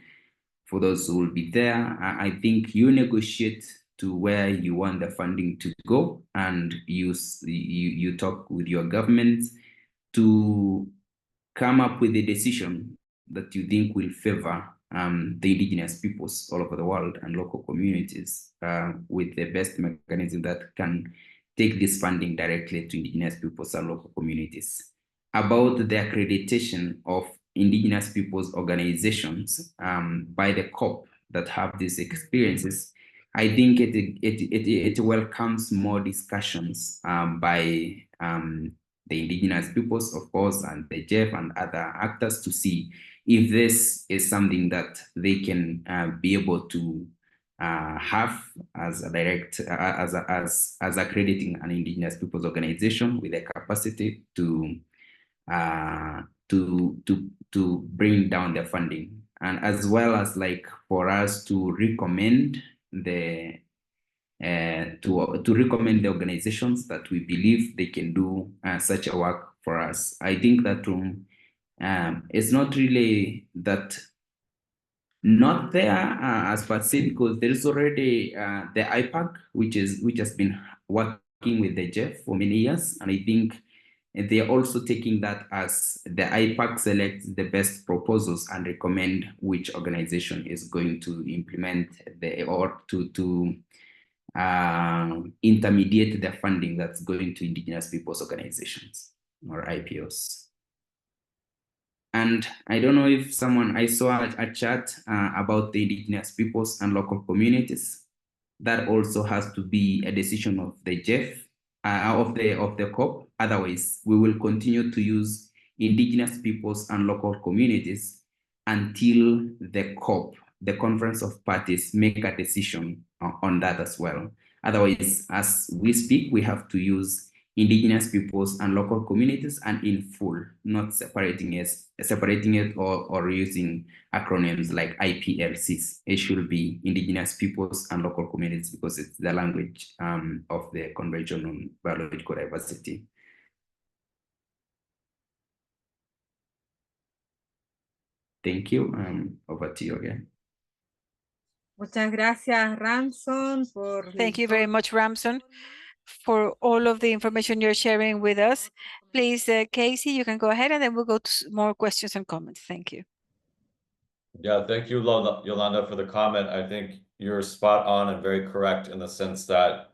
For those who will be there, I think you negotiate to where you want the funding to go, and you talk with your government to come up with a decision that you think will favor the indigenous peoples all over the world and local communities with the best mechanism that can take this funding directly to indigenous peoples and local communities. About the accreditation of indigenous peoples organizations by the COP that have these experiences, I think it welcomes more discussions by the indigenous peoples, of course, and the JEF and other actors to see if this is something that they can be able to have as a direct, as accrediting an indigenous peoples organization with the capacity to bring down the funding, and as well as like for us to recommend the to recommend the organizations that we believe they can do such a work for us. I think that it's not really that not there as per se, because there is already the IPAC, which has been working with the JEF for many years, and I think they are also taking that as the IPAC selects the best proposals and recommend which organization is going to implement or to intermediate the funding that's going to indigenous peoples organizations or IPOs. And I don't know if I saw a chat about the indigenous peoples and local communities. That also has to be a decision of the JEF, of the COP. Otherwise, we will continue to use indigenous peoples and local communities until the COP, the Conference of Parties, make a decision on that as well. Otherwise, as we speak, we have to use indigenous peoples and local communities and in full, not separating it or using acronyms like IPLCs. It should be indigenous peoples and local communities because it's the language of the Convention on Biological Diversity. Thank you. Over to you again. Muchas gracias, Ramson, por Thank you very much, Ramson, for all of the information you're sharing with us. Please, Casey, you can go ahead and then we'll go to more questions and comments. Thank you. Yeah, thank you, Yolanda, for the comment. I think you're spot on and very correct in the sense that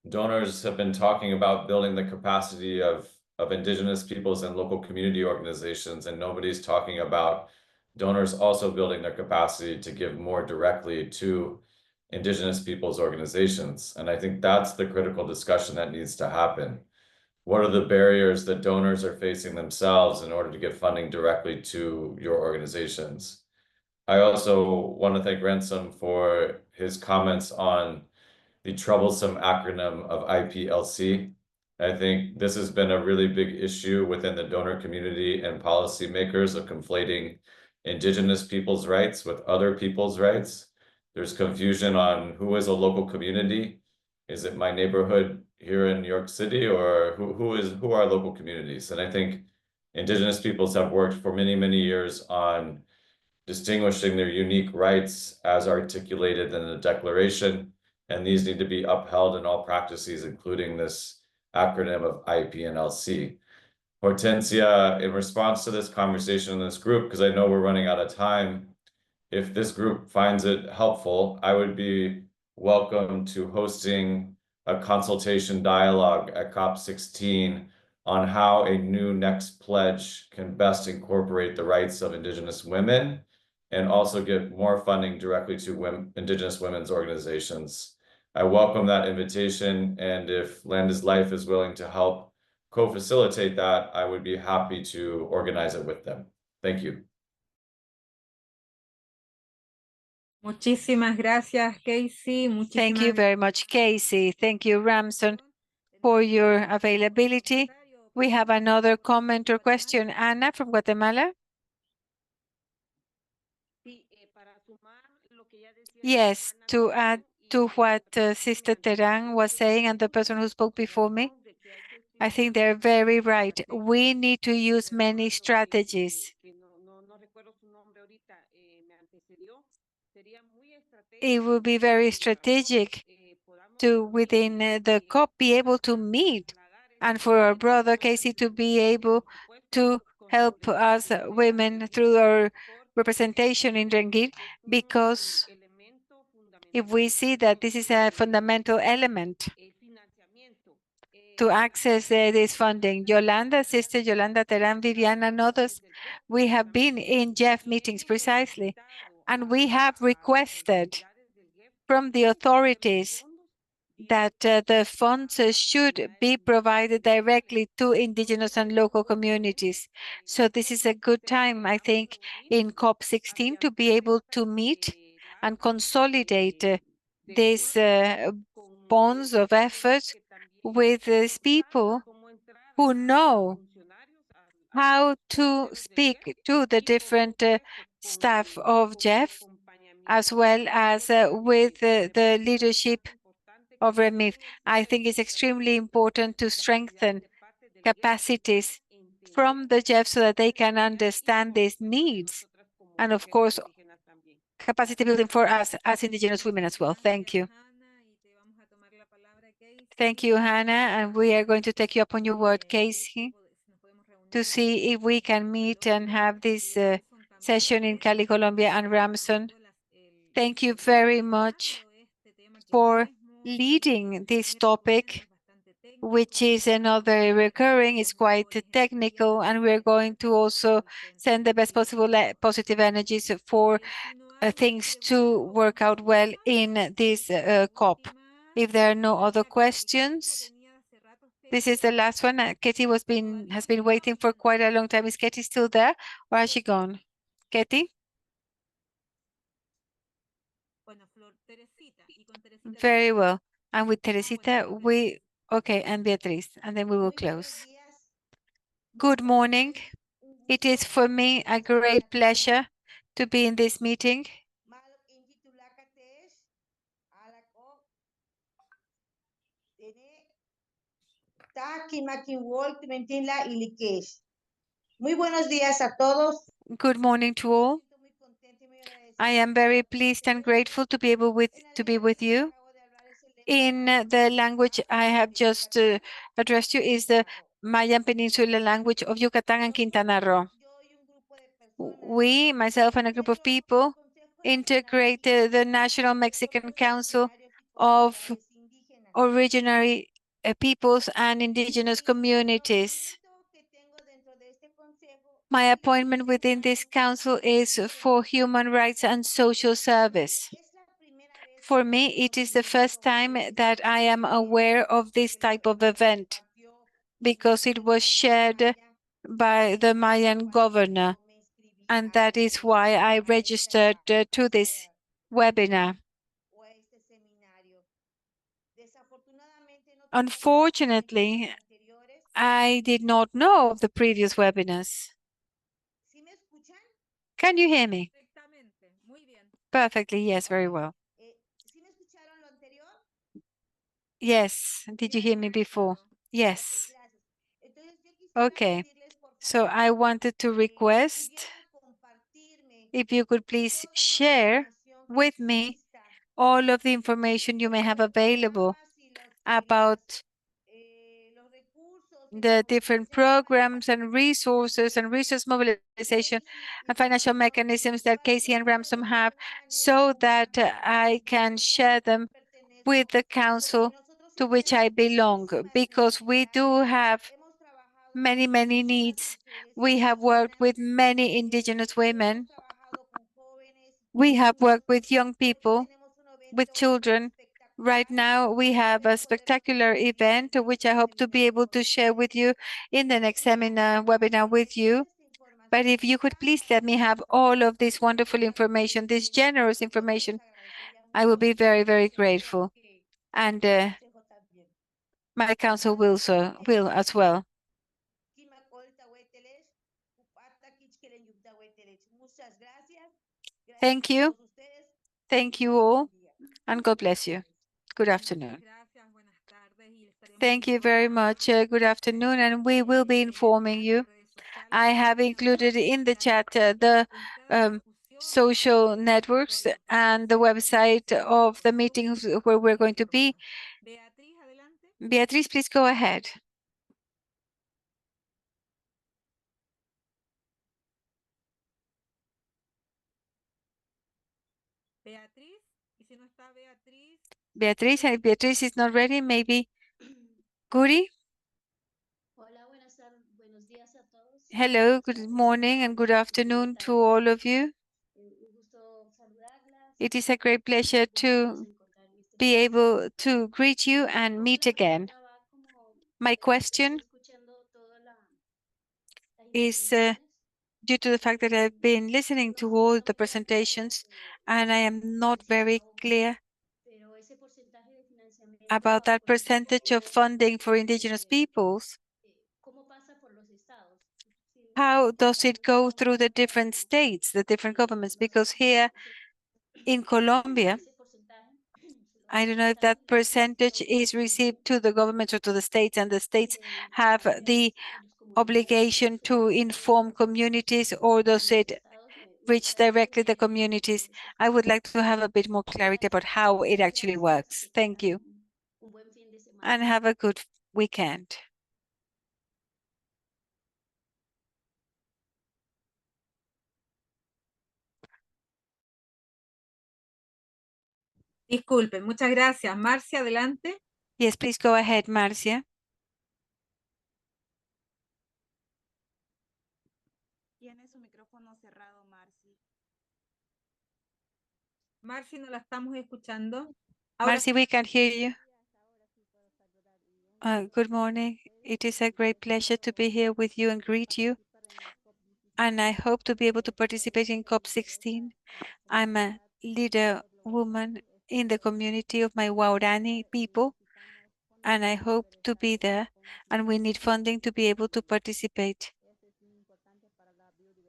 donors have been talking about building the capacity of indigenous peoples and local community organizations, and nobody's talking about donors also building their capacity to give more directly to indigenous peoples organizations. And I think that's the critical discussion that needs to happen. What are the barriers that donors are facing themselves in order to get funding directly to your organizations? I also want to thank Ransom for his comments on the troublesome acronym of IPLC. I think this has been a really big issue within the donor community and policymakers of conflating indigenous people's rights with other people's rights. There's confusion on who is a local community. Is it my neighborhood here in New York City, or who are local communities? And I think indigenous peoples have worked for many, many years on distinguishing their unique rights as articulated in the Declaration, and these need to be upheld in all practices, including this acronym of IPNLC. Hortensia, in response to this conversation in this group, because I know we're running out of time, if this group finds it helpful, I would be welcome to hosting a consultation dialogue at COP16 on how a new next pledge can best incorporate the rights of Indigenous women and also give more funding directly to Indigenous women's organizations. I welcome that invitation, and if Land is Life is willing to help co-facilitate that, I would be happy to organize it with them. Thank you. Muchísimas gracias, Casey. Thank you very much, Casey. Thank you, Ramson, for your availability. We have another comment or question. Ana from Guatemala. Yes, to add to what Sister Terán was saying and the person who spoke before me. I think they're very right. We need to use many strategies. It will be very strategic to, within the COP, be able to meet, and for our brother Casey to be able to help us women through our representation in Rengit, because if we see that this is a fundamental element to access this funding. Yolanda, Sister Yolanda Terán, Viviana, and others, we have been in Jeff meetings precisely, and we have requested from the authorities that the funds should be provided directly to indigenous and local communities. So this is a good time, I think, in COP16 to be able to meet and consolidate these bonds of effort with these people who know how to speak to the different staff of Jeff, as well as with the leadership of REMIF. I think it's extremely important to strengthen capacities from the Jeff so that they can understand these needs. And of course, capacity building for us as indigenous women as well. Thank you. Thank you, Hannah. And we are going to take you up on your word, Casey, to see if we can meet and have this session in Cali, Colombia, and Ramson. Thank you very much for leading this topic, which is another recurring, it's quite technical, and we're going to also send the best possible positive energies for things to work out well in this COP. If there are no other questions, this is the last one. Katie has been waiting for quite a long time. Is Katie still there, or has she gone? Katie? Very well. And with Teresita, okay, and Beatriz, and then we will close. Good morning. It is for me a great pleasure to be in this meeting. Muy buenos días a todos. Good morning to all. I am very pleased and grateful to be able to be with you. In the language I have just addressed you is the Mayan Peninsula language of Yucatan and Quintana Roo. We, myself and a group of people, integrated the National Mexican Council of Originary Peoples and Indigenous Communities. My appointment within this council is for human rights and social service. For me, it is the first time that I am aware of this type of event because it was shared by the Mayan governor, and that is why I registered to this webinar. Unfortunately, I did not know of the previous webinars. Can you hear me? Perfectly, yes, very well. Yes, did you hear me before? Yes. Okay, so I wanted to request if you could please share with me all of the information you may have available about the different programs and resources and resource mobilization and financial mechanisms that Casey and Ramson have, so that I can share them with the council to which I belong, because we do have many needs. We have worked with many indigenous women. We have worked with young people, with children. Right now, we have a spectacular event, which I hope to be able to share with you in the next webinar with you. But if you could please let me have all of this wonderful information, this generous information, I will be very grateful. And my council will as well. Thank you. Thank you all. and God bless you. Good afternoon. Thank you very much. Good afternoon, and we will be informing you. I have included in the chat the social networks and the website of the meetings where we're going to be. Beatriz, please go ahead. Beatriz, and if Beatriz is not ready, maybe Guri? Hello, good morning and good afternoon to all of you. It is a great pleasure to be able to greet you and meet again. My question is due to the fact that I've been listening to all the presentations and I am not very clear about that percentage of funding for indigenous peoples. How does it go through the different states, the different governments? Because here in Colombia, I don't know if that percentage is received to the government or to the states, and the states have the obligation to inform communities, or does it reach directly the communities? I would like to have a bit more clarity about how it actually works. Thank you. And have a good weekend. Disculpen, muchas gracias. Marcia, adelante. Yes, please go ahead, Marcia. Tiene su micrófono cerrado, Marci. Marci, no la estamos escuchando. Marcy, we can hear you. Good morning. It is a great pleasure to be here with you and greet you. And I hope to be able to participate in COP16. I'm a leader woman in the community of my Waorani people, and I hope to be there. And we need funding to be able to participate,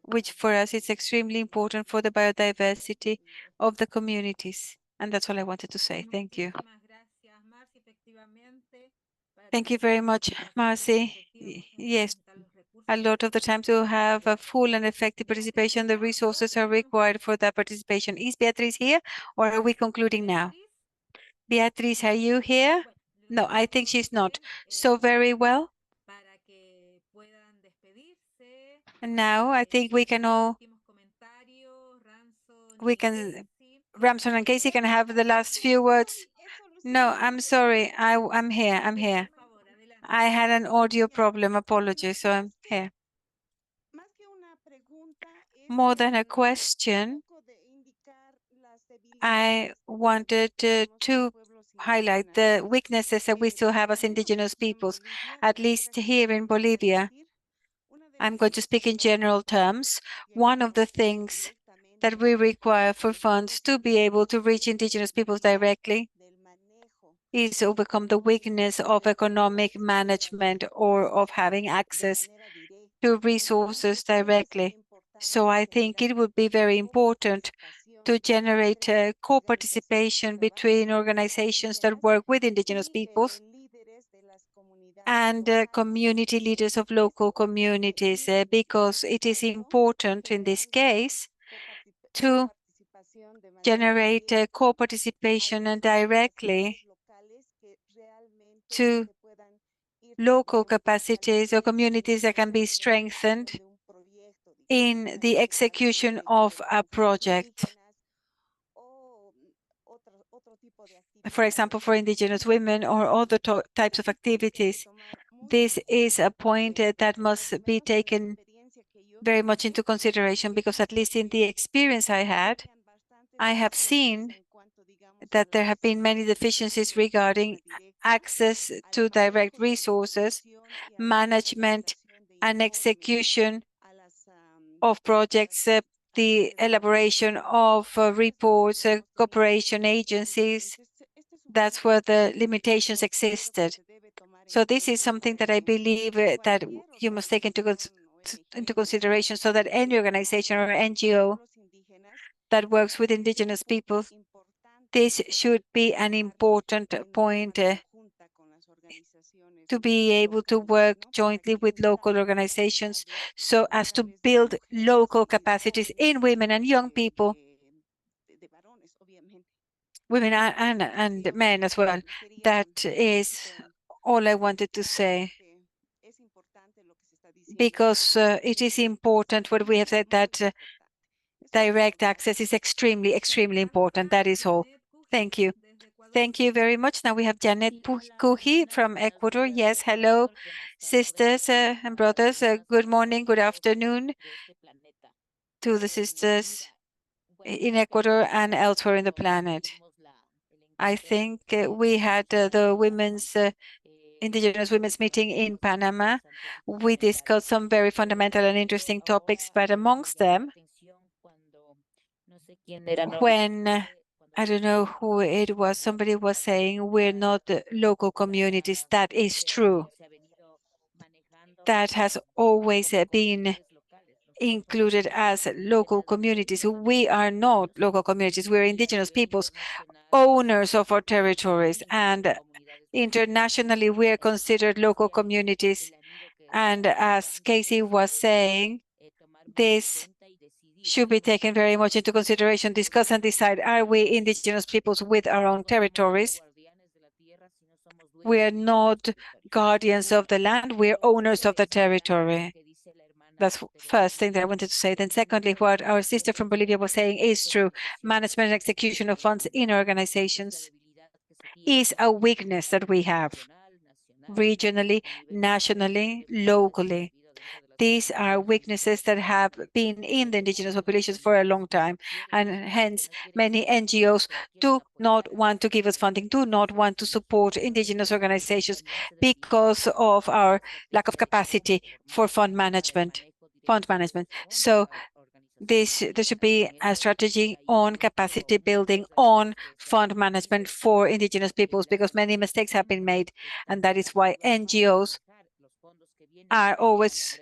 which for us is extremely important for the biodiversity of the communities. And that's all I wanted to say. Thank you. Thank you very much, Marcy. Yes, a lot of the time to have a full and effective participation, the resources are required for that participation. Is Beatriz here, or are we concluding now? Beatriz, are you here? No, I think she's not. So very well. And now I think we can Ramson and Casey can have the last few words. No, I'm sorry. I'm here. I'm here. I had an audio problem. Apologies. So I'm here. More than a question, I wanted to highlight the weaknesses that we still have as indigenous peoples, at least here in Bolivia. I'm going to speak in general terms. One of the things that we require for funds to be able to reach indigenous peoples directly is overcome the weakness of economic management or of having access to resources directly. So I think it would be very important to generate co-participation between organizations that work with indigenous peoples and community leaders of local communities, because it is important in this case to generate co-participation and directly to local capacities or communities that can be strengthened in the execution of a project. For example, for indigenous women or other types of activities. This is a point that must be taken very much into consideration, because at least in the experience I had, I have seen that there have been many deficiencies regarding access to direct resources, management and execution of projects, the elaboration of reports, cooperation agencies. That's where the limitations existed. So this is something that I believe that you must take into consideration, so that any organization or NGO that works with indigenous people This should be an important point to be able to work jointly with local organizations so as to build local capacities in women and young people, women and men as well. That is all I wanted to say, because it is important what we have said, that direct access is extremely, extremely important. That is all. Thank you. Thank you very much. Now we have Janet Cuji from Ecuador. Yes, hello, sisters and brothers. Good morning, good afternoon to the sisters in Ecuador and elsewhere in the planet. I think we had the Indigenous Women's Meeting in Panama. We discussed some very fundamental and interesting topics, but amongst them, when I don't know who it was, somebody was saying we're not local communities. That is true. That has always been included as local communities. We are not local communities. We're indigenous peoples, owners of our territories, and internationally we are considered local communities. And as Casey was saying, this should be taken very much into consideration, discuss and decide, are we indigenous peoples with our own territories? We are not guardians of the land, we're owners of the territory. That's first thing that I wanted to say. Then secondly, what our sister from Bolivia was saying is true. Management and execution of funds in organizations is a weakness that we have regionally, nationally, locally. These are weaknesses that have been in the indigenous populations for a long time, and hence many NGOs do not want to give us funding, do not want to support indigenous organizations because of our lack of capacity for fund management. So there should be a strategy on capacity building, on fund management for indigenous peoples, because many mistakes have been made, and that is why NGOs are always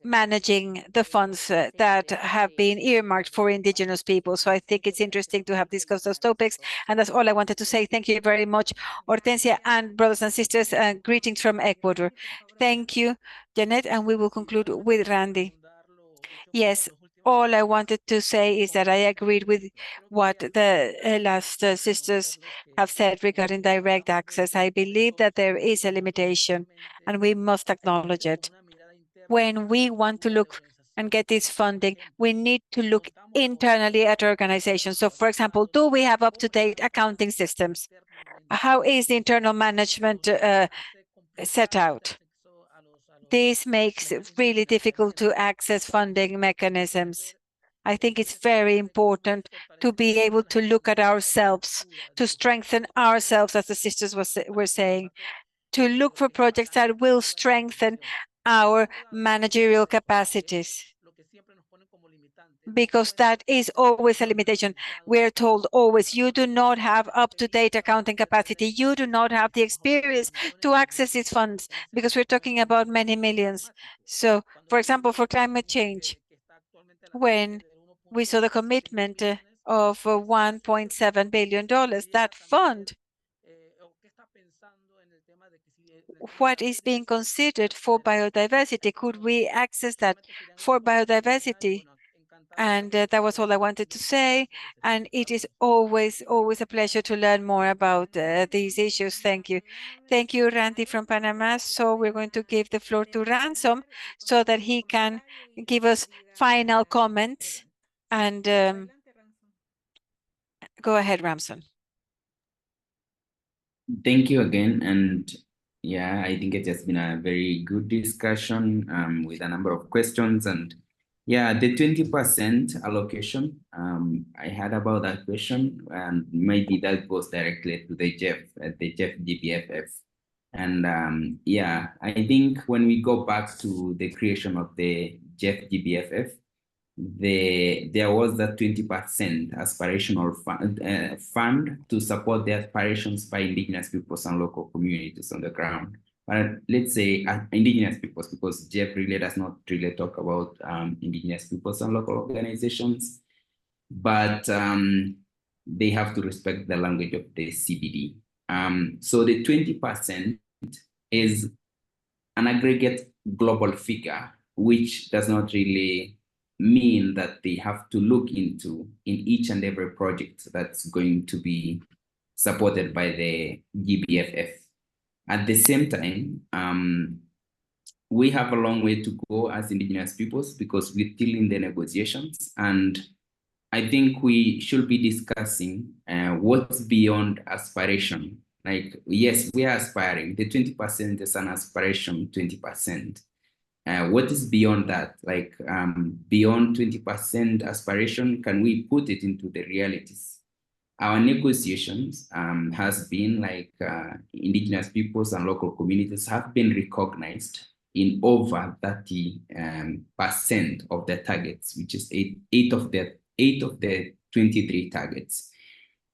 managing the funds that have been earmarked for indigenous people. So I think it's interesting to have discussed those topics. And that's all I wanted to say. Thank you very much, Hortensia, and brothers and sisters. Greetings from Ecuador. Thank you, Janet. And we will conclude with Randy. Yes, all I wanted to say is that I agreed with what the last sisters have said regarding direct access. I believe that there is a limitation and we must acknowledge it. When we want to look and get this funding, we need to look internally at organizations. So for example, do we have up-to-date accounting systems? How is the internal management set out? This makes it really difficult to access funding mechanisms. I think it's very important to be able to look at ourselves, to strengthen ourselves, as the sisters were saying, to look for projects that will strengthen our managerial capacities, because that is always a limitation. We're told always, you do not have up-to-date accounting capacity, you do not have the experience to access these funds, because we're talking about many millions. So, for example, for climate change, when we saw the commitment of $1.7 billion, that fund, what is being considered for biodiversity? Could we access that for biodiversity? And that was all I wanted to say. And it is always, always a pleasure to learn more about these issues. Thank you. Thank you, Randy from Panama. So we're going to give the floor to Ransom so that he can give us final comments. And go ahead, Ramson. Thank you again. And yeah, I think it has been a very good discussion with a number of questions. And yeah, the 20% allocation, I heard about that question, and maybe that goes directly to the Jeff GBFF. And yeah, I think when we go back to the creation of the Jeff GBFF, there was that 20% aspirational fund to support the aspirations by indigenous peoples and local communities on the ground. But let's say indigenous peoples, because Jeff really does not really talk about indigenous peoples and local organizations. But they have to respect the language of the CBD. So the 20% is an aggregate global figure, which does not really mean that they have to look into in each and every project that's going to be supported by the GBFF. At the same time, we have a long way to go as Indigenous peoples because we're still in the negotiations, and I think we should be discussing what's beyond aspiration. Like, yes, we are aspiring. The 20% is an aspiration, 20%. What is beyond that? Like, beyond 20% aspiration, can we put it into the realities? Our negotiations has been like Indigenous peoples and local communities have been recognized in over 30% of the targets, which is eight of the 23 targets.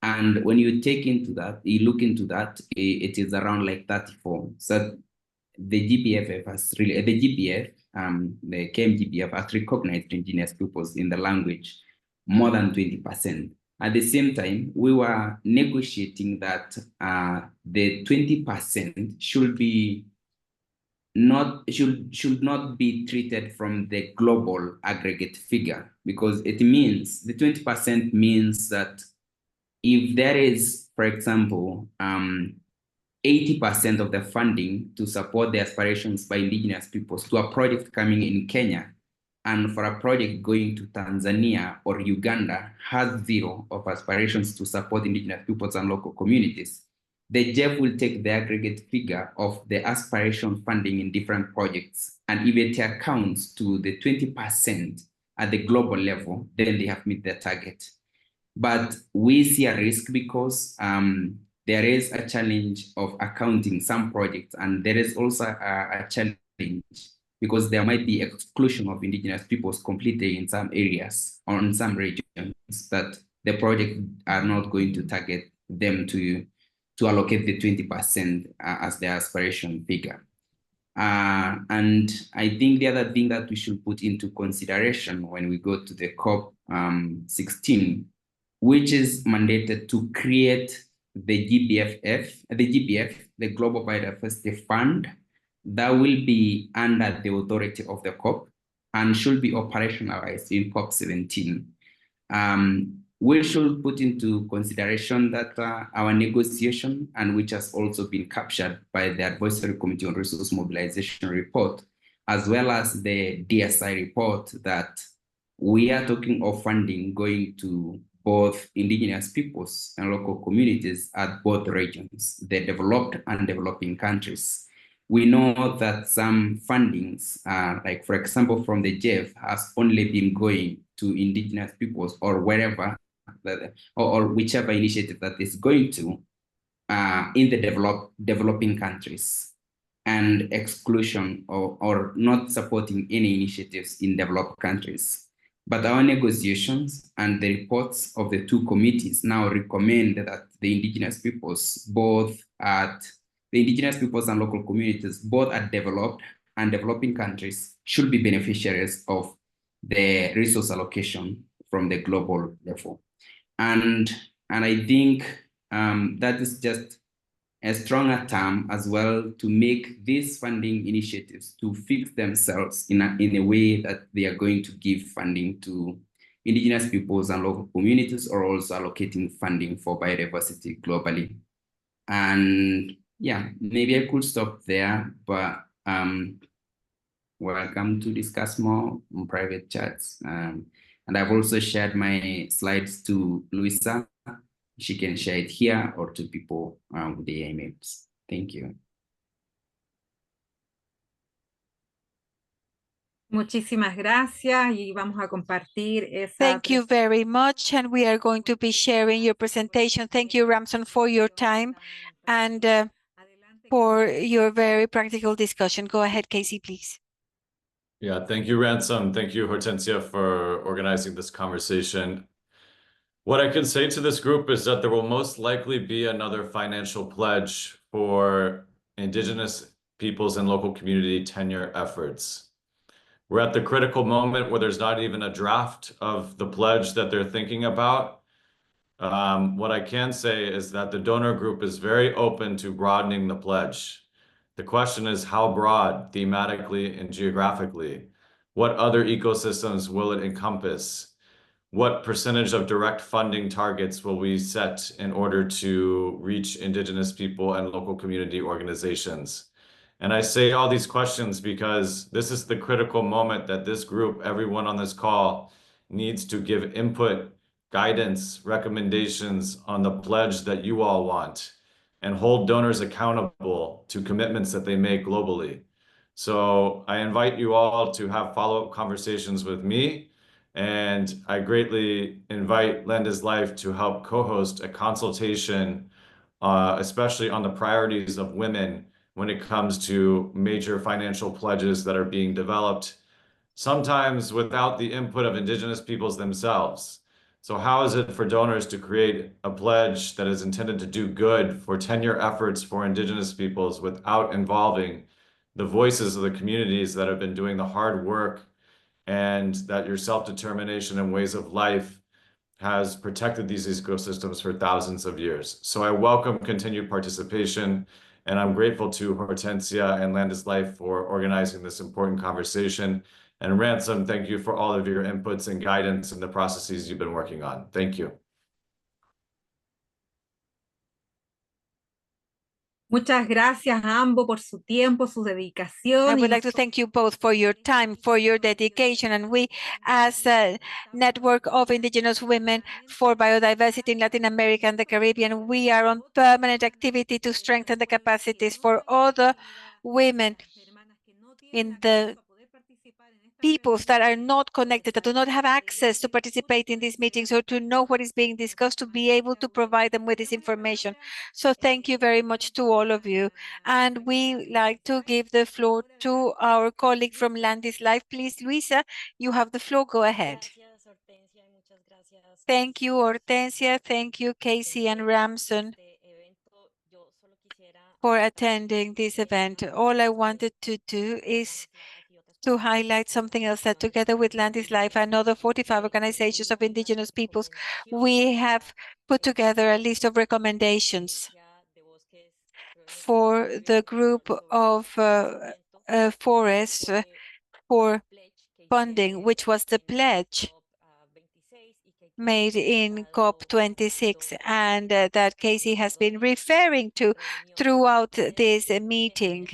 And when you take into that, you look into that, it is around like 34. So the GBF has really, the GBF, the KMGBF has recognized Indigenous peoples in the language more than 20%. At the same time, we were negotiating that the 20% should not be treated from the global aggregate figure, because it means the 20% means that if there is, for example, 80% of the funding to support the aspirations by Indigenous peoples to a project coming in Kenya, and for a project going to Tanzania or Uganda has zero of aspirations to support Indigenous peoples and local communities, the JEF will take the aggregate figure of the aspiration funding in different projects, and if it accounts to the 20% at the global level, then they have met their target. But we see a risk because there is a challenge of accounting some projects, and there is also a challenge because there might be exclusion of Indigenous peoples completely in some areas or in some regions that the project are not going to target them to allocate the 20% as their aspiration figure. And I think the other thing that we should put into consideration when we go to the COP 16, which is mandated to create the GBF, the Global Biodiversity Fund, that will be under the authority of the COP and should be operationalized in COP 17. We should put into consideration that our negotiation, and which has also been captured by the Advisory Committee on Resource Mobilization report, as well as the DSI report, that we are talking of funding going to both Indigenous peoples and local communities at both regions, the developed and developing countries. We know that some fundings, like for example, from the JEF, has only been going to Indigenous peoples or wherever, or whichever initiative that is going to in the developing countries, and exclusion or not supporting any initiatives in developed countries. But our negotiations and the reports of the two committees now recommend that the Indigenous peoples, and local communities, both at developed and developing countries, should be beneficiaries of the resource allocation from the global level. And I think that is just a stronger term as well to make these funding initiatives to fix themselves in a way that they are going to give funding to Indigenous peoples and local communities, or also allocating funding for biodiversity globally. And yeah, maybe I could stop there, but welcome to discuss more on private chats. And I've also shared my slides to Luisa. She can share it here or to people with the emails. Thank you. Muchísimas gracias y vamos a compartir esa. Thank you very much, and we are going to be sharing your presentation. Thank you, Ramson, for your time and for your very practical discussion. Go ahead, Casey, please. Yeah, thank you, Ransom. Thank you, Hortensia, for organizing this conversation. What I can say to this group is that there will most likely be another financial pledge for Indigenous peoples and local community tenure efforts. We're at the critical moment where there's not even a draft of the pledge that they're thinking about. What I can say is that the donor group is very open to broadening the pledge. The question is how broad, thematically and geographically? What other ecosystems will it encompass? What percentage of direct funding targets will we set in order to reach Indigenous people and local community organizations? And I say all these questions because this is the critical moment that this group, everyone on this call, needs to give input, guidance, recommendations on the pledge that you all want, and hold donors accountable to commitments that they make globally. So I invite you all to have follow-up conversations with me, and I greatly invite Lend is Life to help co-host a consultation, especially on the priorities of women when it comes to major financial pledges that are being developed, sometimes without the input of Indigenous peoples themselves. So how is it for donors to create a pledge that is intended to do good for 10-year efforts for Indigenous peoples without involving the voices of the communities that have been doing the hard work, and that your self-determination and ways of life has protected these ecosystems for thousands of years? So I welcome continued participation, and I'm grateful to Hortensia and Land is Life for organizing this important conversation. And Ransom, thank you for all of your inputs and guidance in the processes you've been working on. Thank you. Muchas gracias a ambos por su tiempo, su I dedicación. would like to thank you both for your time, for your dedication. And we, as a network of Indigenous women for biodiversity in Latin America and the Caribbean, we are on permanent activity to strengthen the capacities for other women in the peoples that are not connected, that do not have access to participate in these meetings or to know what is being discussed, to be able to provide them with this information. So thank you very much to all of you. And we like to give the floor to our colleague from Land is Life. Please, Luisa, you have the floor. Go ahead. Thank you, Hortensia. Thank you, Casey and Ramson, for attending this event. All I wanted to do is to highlight something else, that together with Land is Life and other 45 organizations of Indigenous peoples, we have put together a list of recommendations for the group of forests for funding, which was the pledge made in COP26, and that Casey has been referring to throughout this meeting.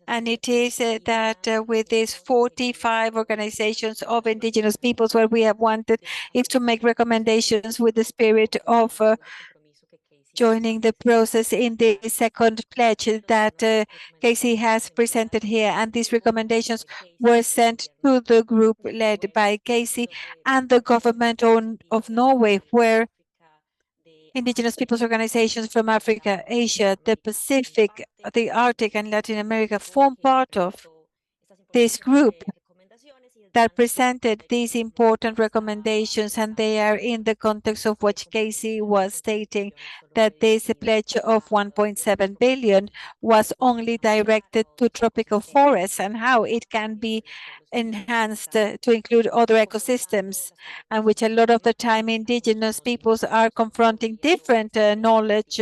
And it is that with these 45 organizations of Indigenous peoples, what we have wanted is to make recommendations with the spirit of joining the process in the second pledge that Casey has presented here. And these recommendations were sent to the group led by Casey and the government of Norway, where Indigenous peoples organizations from Africa, Asia, the Pacific, the Arctic, and Latin America form part of this group that presented these important recommendations, and they are in the context of what Casey was stating, that this pledge of 1.7 billion was only directed to tropical forests and how it can be enhanced to include other ecosystems, and which a lot of the time Indigenous peoples are confronting different knowledge,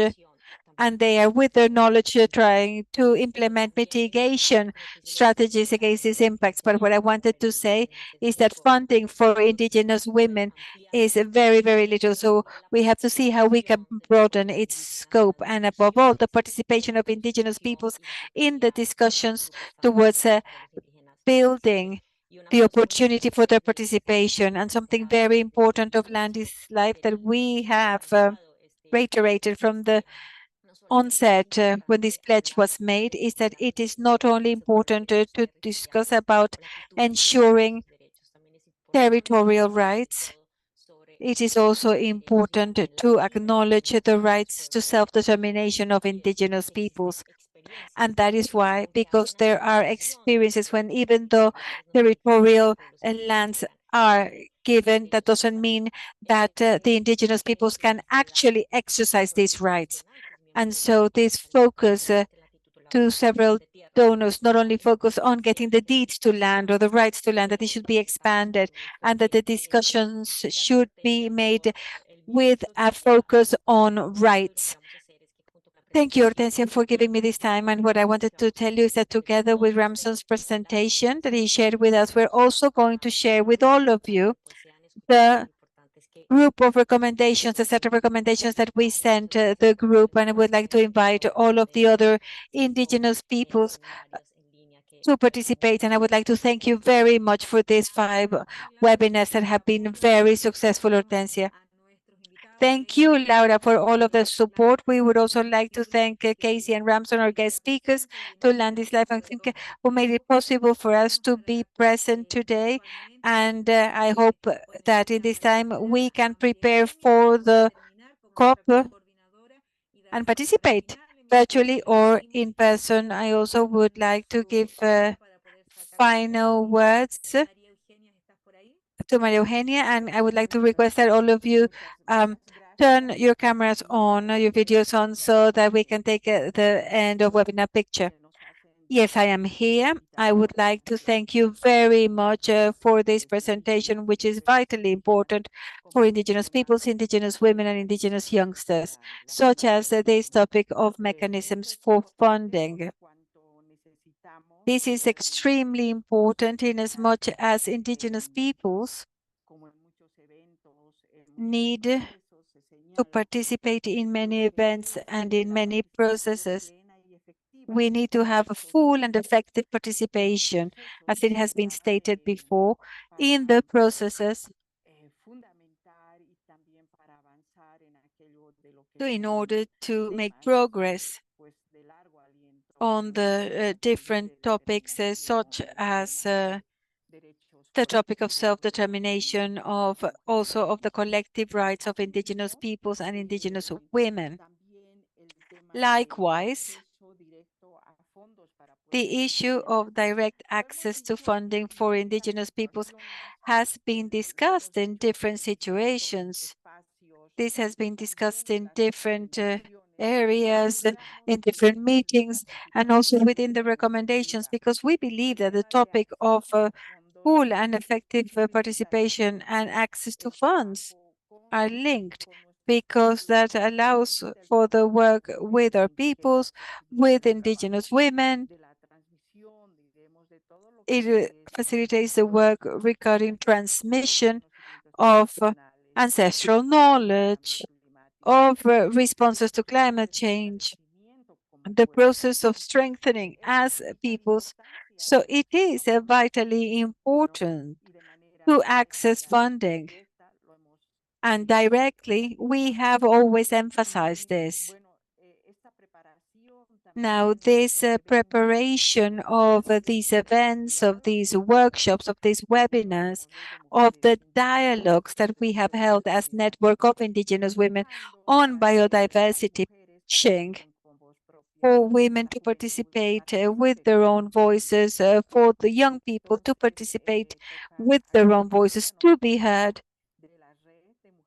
and they are with their knowledge trying to implement mitigation strategies against these impacts. But what I wanted to say is that funding for Indigenous women is very, very little. So we have to see how we can broaden its scope, and above all, the participation of Indigenous peoples in the discussions towards building the opportunity for their participation. And something very important of Land is Life that we have reiterated from the onset when this pledge was made is that it is not only important to discuss about ensuring territorial rights, it is also important to acknowledge the rights to self-determination of Indigenous peoples. And that is why, because there are experiences when even though territorial lands are given, that doesn't mean that the Indigenous peoples can actually exercise these rights. And so this focus to several donors not only focus on getting the deeds to land or the rights to land, that it should be expanded, and that the discussions should be made with a focus on rights. Thank you, Hortensia, for giving me this time. And what I wanted to tell you is that together with Ramson's presentation that he shared with us, we're also going to share with all of you the group of recommendations, the set of recommendations that we sent the group, and I would like to invite all of the other indigenous peoples to participate. And I would like to thank you very much for these 5 webinars that have been very successful, Hortensia. Thank you, Laura, for all of the support. We would also like to thank Casey and Ramson, our guest speakers, to Landis Life, and think who made it possible for us to be present today. And I hope that in this time we can prepare for the COP and participate virtually or in person. I also would like to give final words to Maria Eugenia, and I would like to request that all of you turn your cameras on, your videos on, so that we can take the end of webinar picture. Yes, I am here. I would like to thank you very much for this presentation, which is vitally important for Indigenous peoples, Indigenous women, and Indigenous youngsters, such as this topic of mechanisms for funding. This is extremely important in as much as Indigenous peoples need to participate in many events and in many processes. We need to have a full and effective participation, as it has been stated before, in the processes in order to make progress on the different topics, such as the topic of self-determination, of also of the collective rights of Indigenous peoples and Indigenous women. Likewise, the issue of direct access to funding for Indigenous peoples has been discussed in different situations. This has been discussed in different areas, in different meetings, and also within the recommendations, because we believe that the topic of full and effective participation and access to funds are linked, because that allows for the work with our peoples, with Indigenous women. It facilitates the work regarding transmission of ancestral knowledge, of responses to climate change, the process of strengthening as peoples. So it is vitally important to access funding. And directly, we have always emphasized this. Now, this preparation of these events, of these workshops, of these webinars, of the dialogues that we have held as Network of Indigenous Women on biodiversity, pushing for women to participate with their own voices, for the young people to participate with their own voices, to be heard.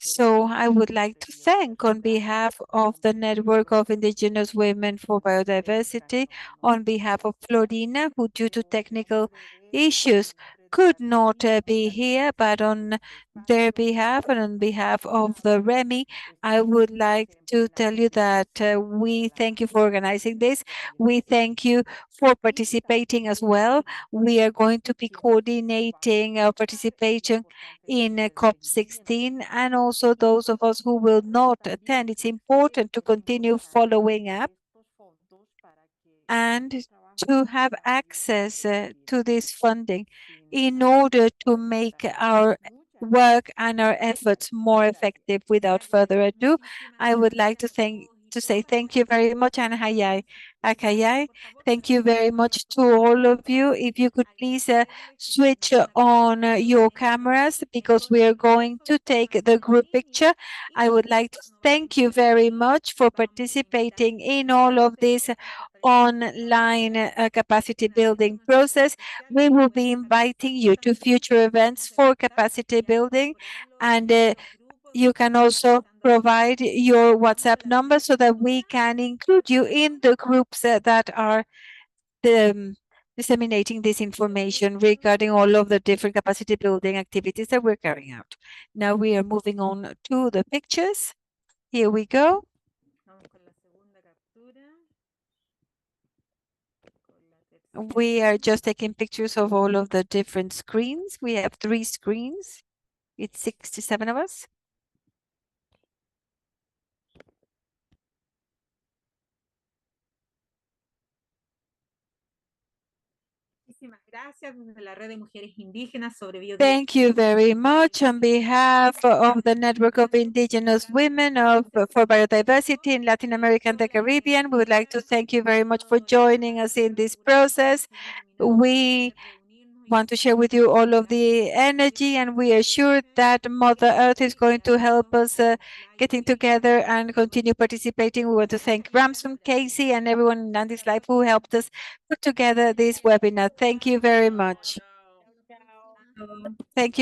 So I would like to thank on behalf of the Network of Indigenous Women for Biodiversity, on behalf of Florina, who due to technical issues could not be here, but on their behalf and on behalf of the REMI, I would like to tell you that we thank you for organizing this. We thank you for participating as well. We are going to be coordinating our participation in COP16, and also those of us who will not attend. It's important to continue following up and to have access to this funding in order to make our work and our efforts more effective. Without further ado, I would like to say thank you very much, and Hayai. Akayai, thank you very much to all of you. If you could please switch on your cameras, because we are going to take the group picture. I would like to thank you very much for participating in all of this online capacity building process. We will be inviting you to future events for capacity building, and you can also provide your WhatsApp number so that we can include you in the groups that are disseminating this information regarding all of the different capacity building activities that we're carrying out. Now we are moving on to the pictures. Here we go. We are just taking pictures of all of the different screens. We have 3 screens. It's 67 of us. Thank you very much. On behalf of the Network of Indigenous Women for Biodiversity in Latin America and the Caribbean, we would like to thank you very much for joining us in this process. We want to share with you all of the energy, and we are sure that Mother Earth is going to help us getting together and continue participating. We want to thank Ramson, Casey, and everyone in Andy's Life who helped us put together this webinar. Thank you very much. Thank you.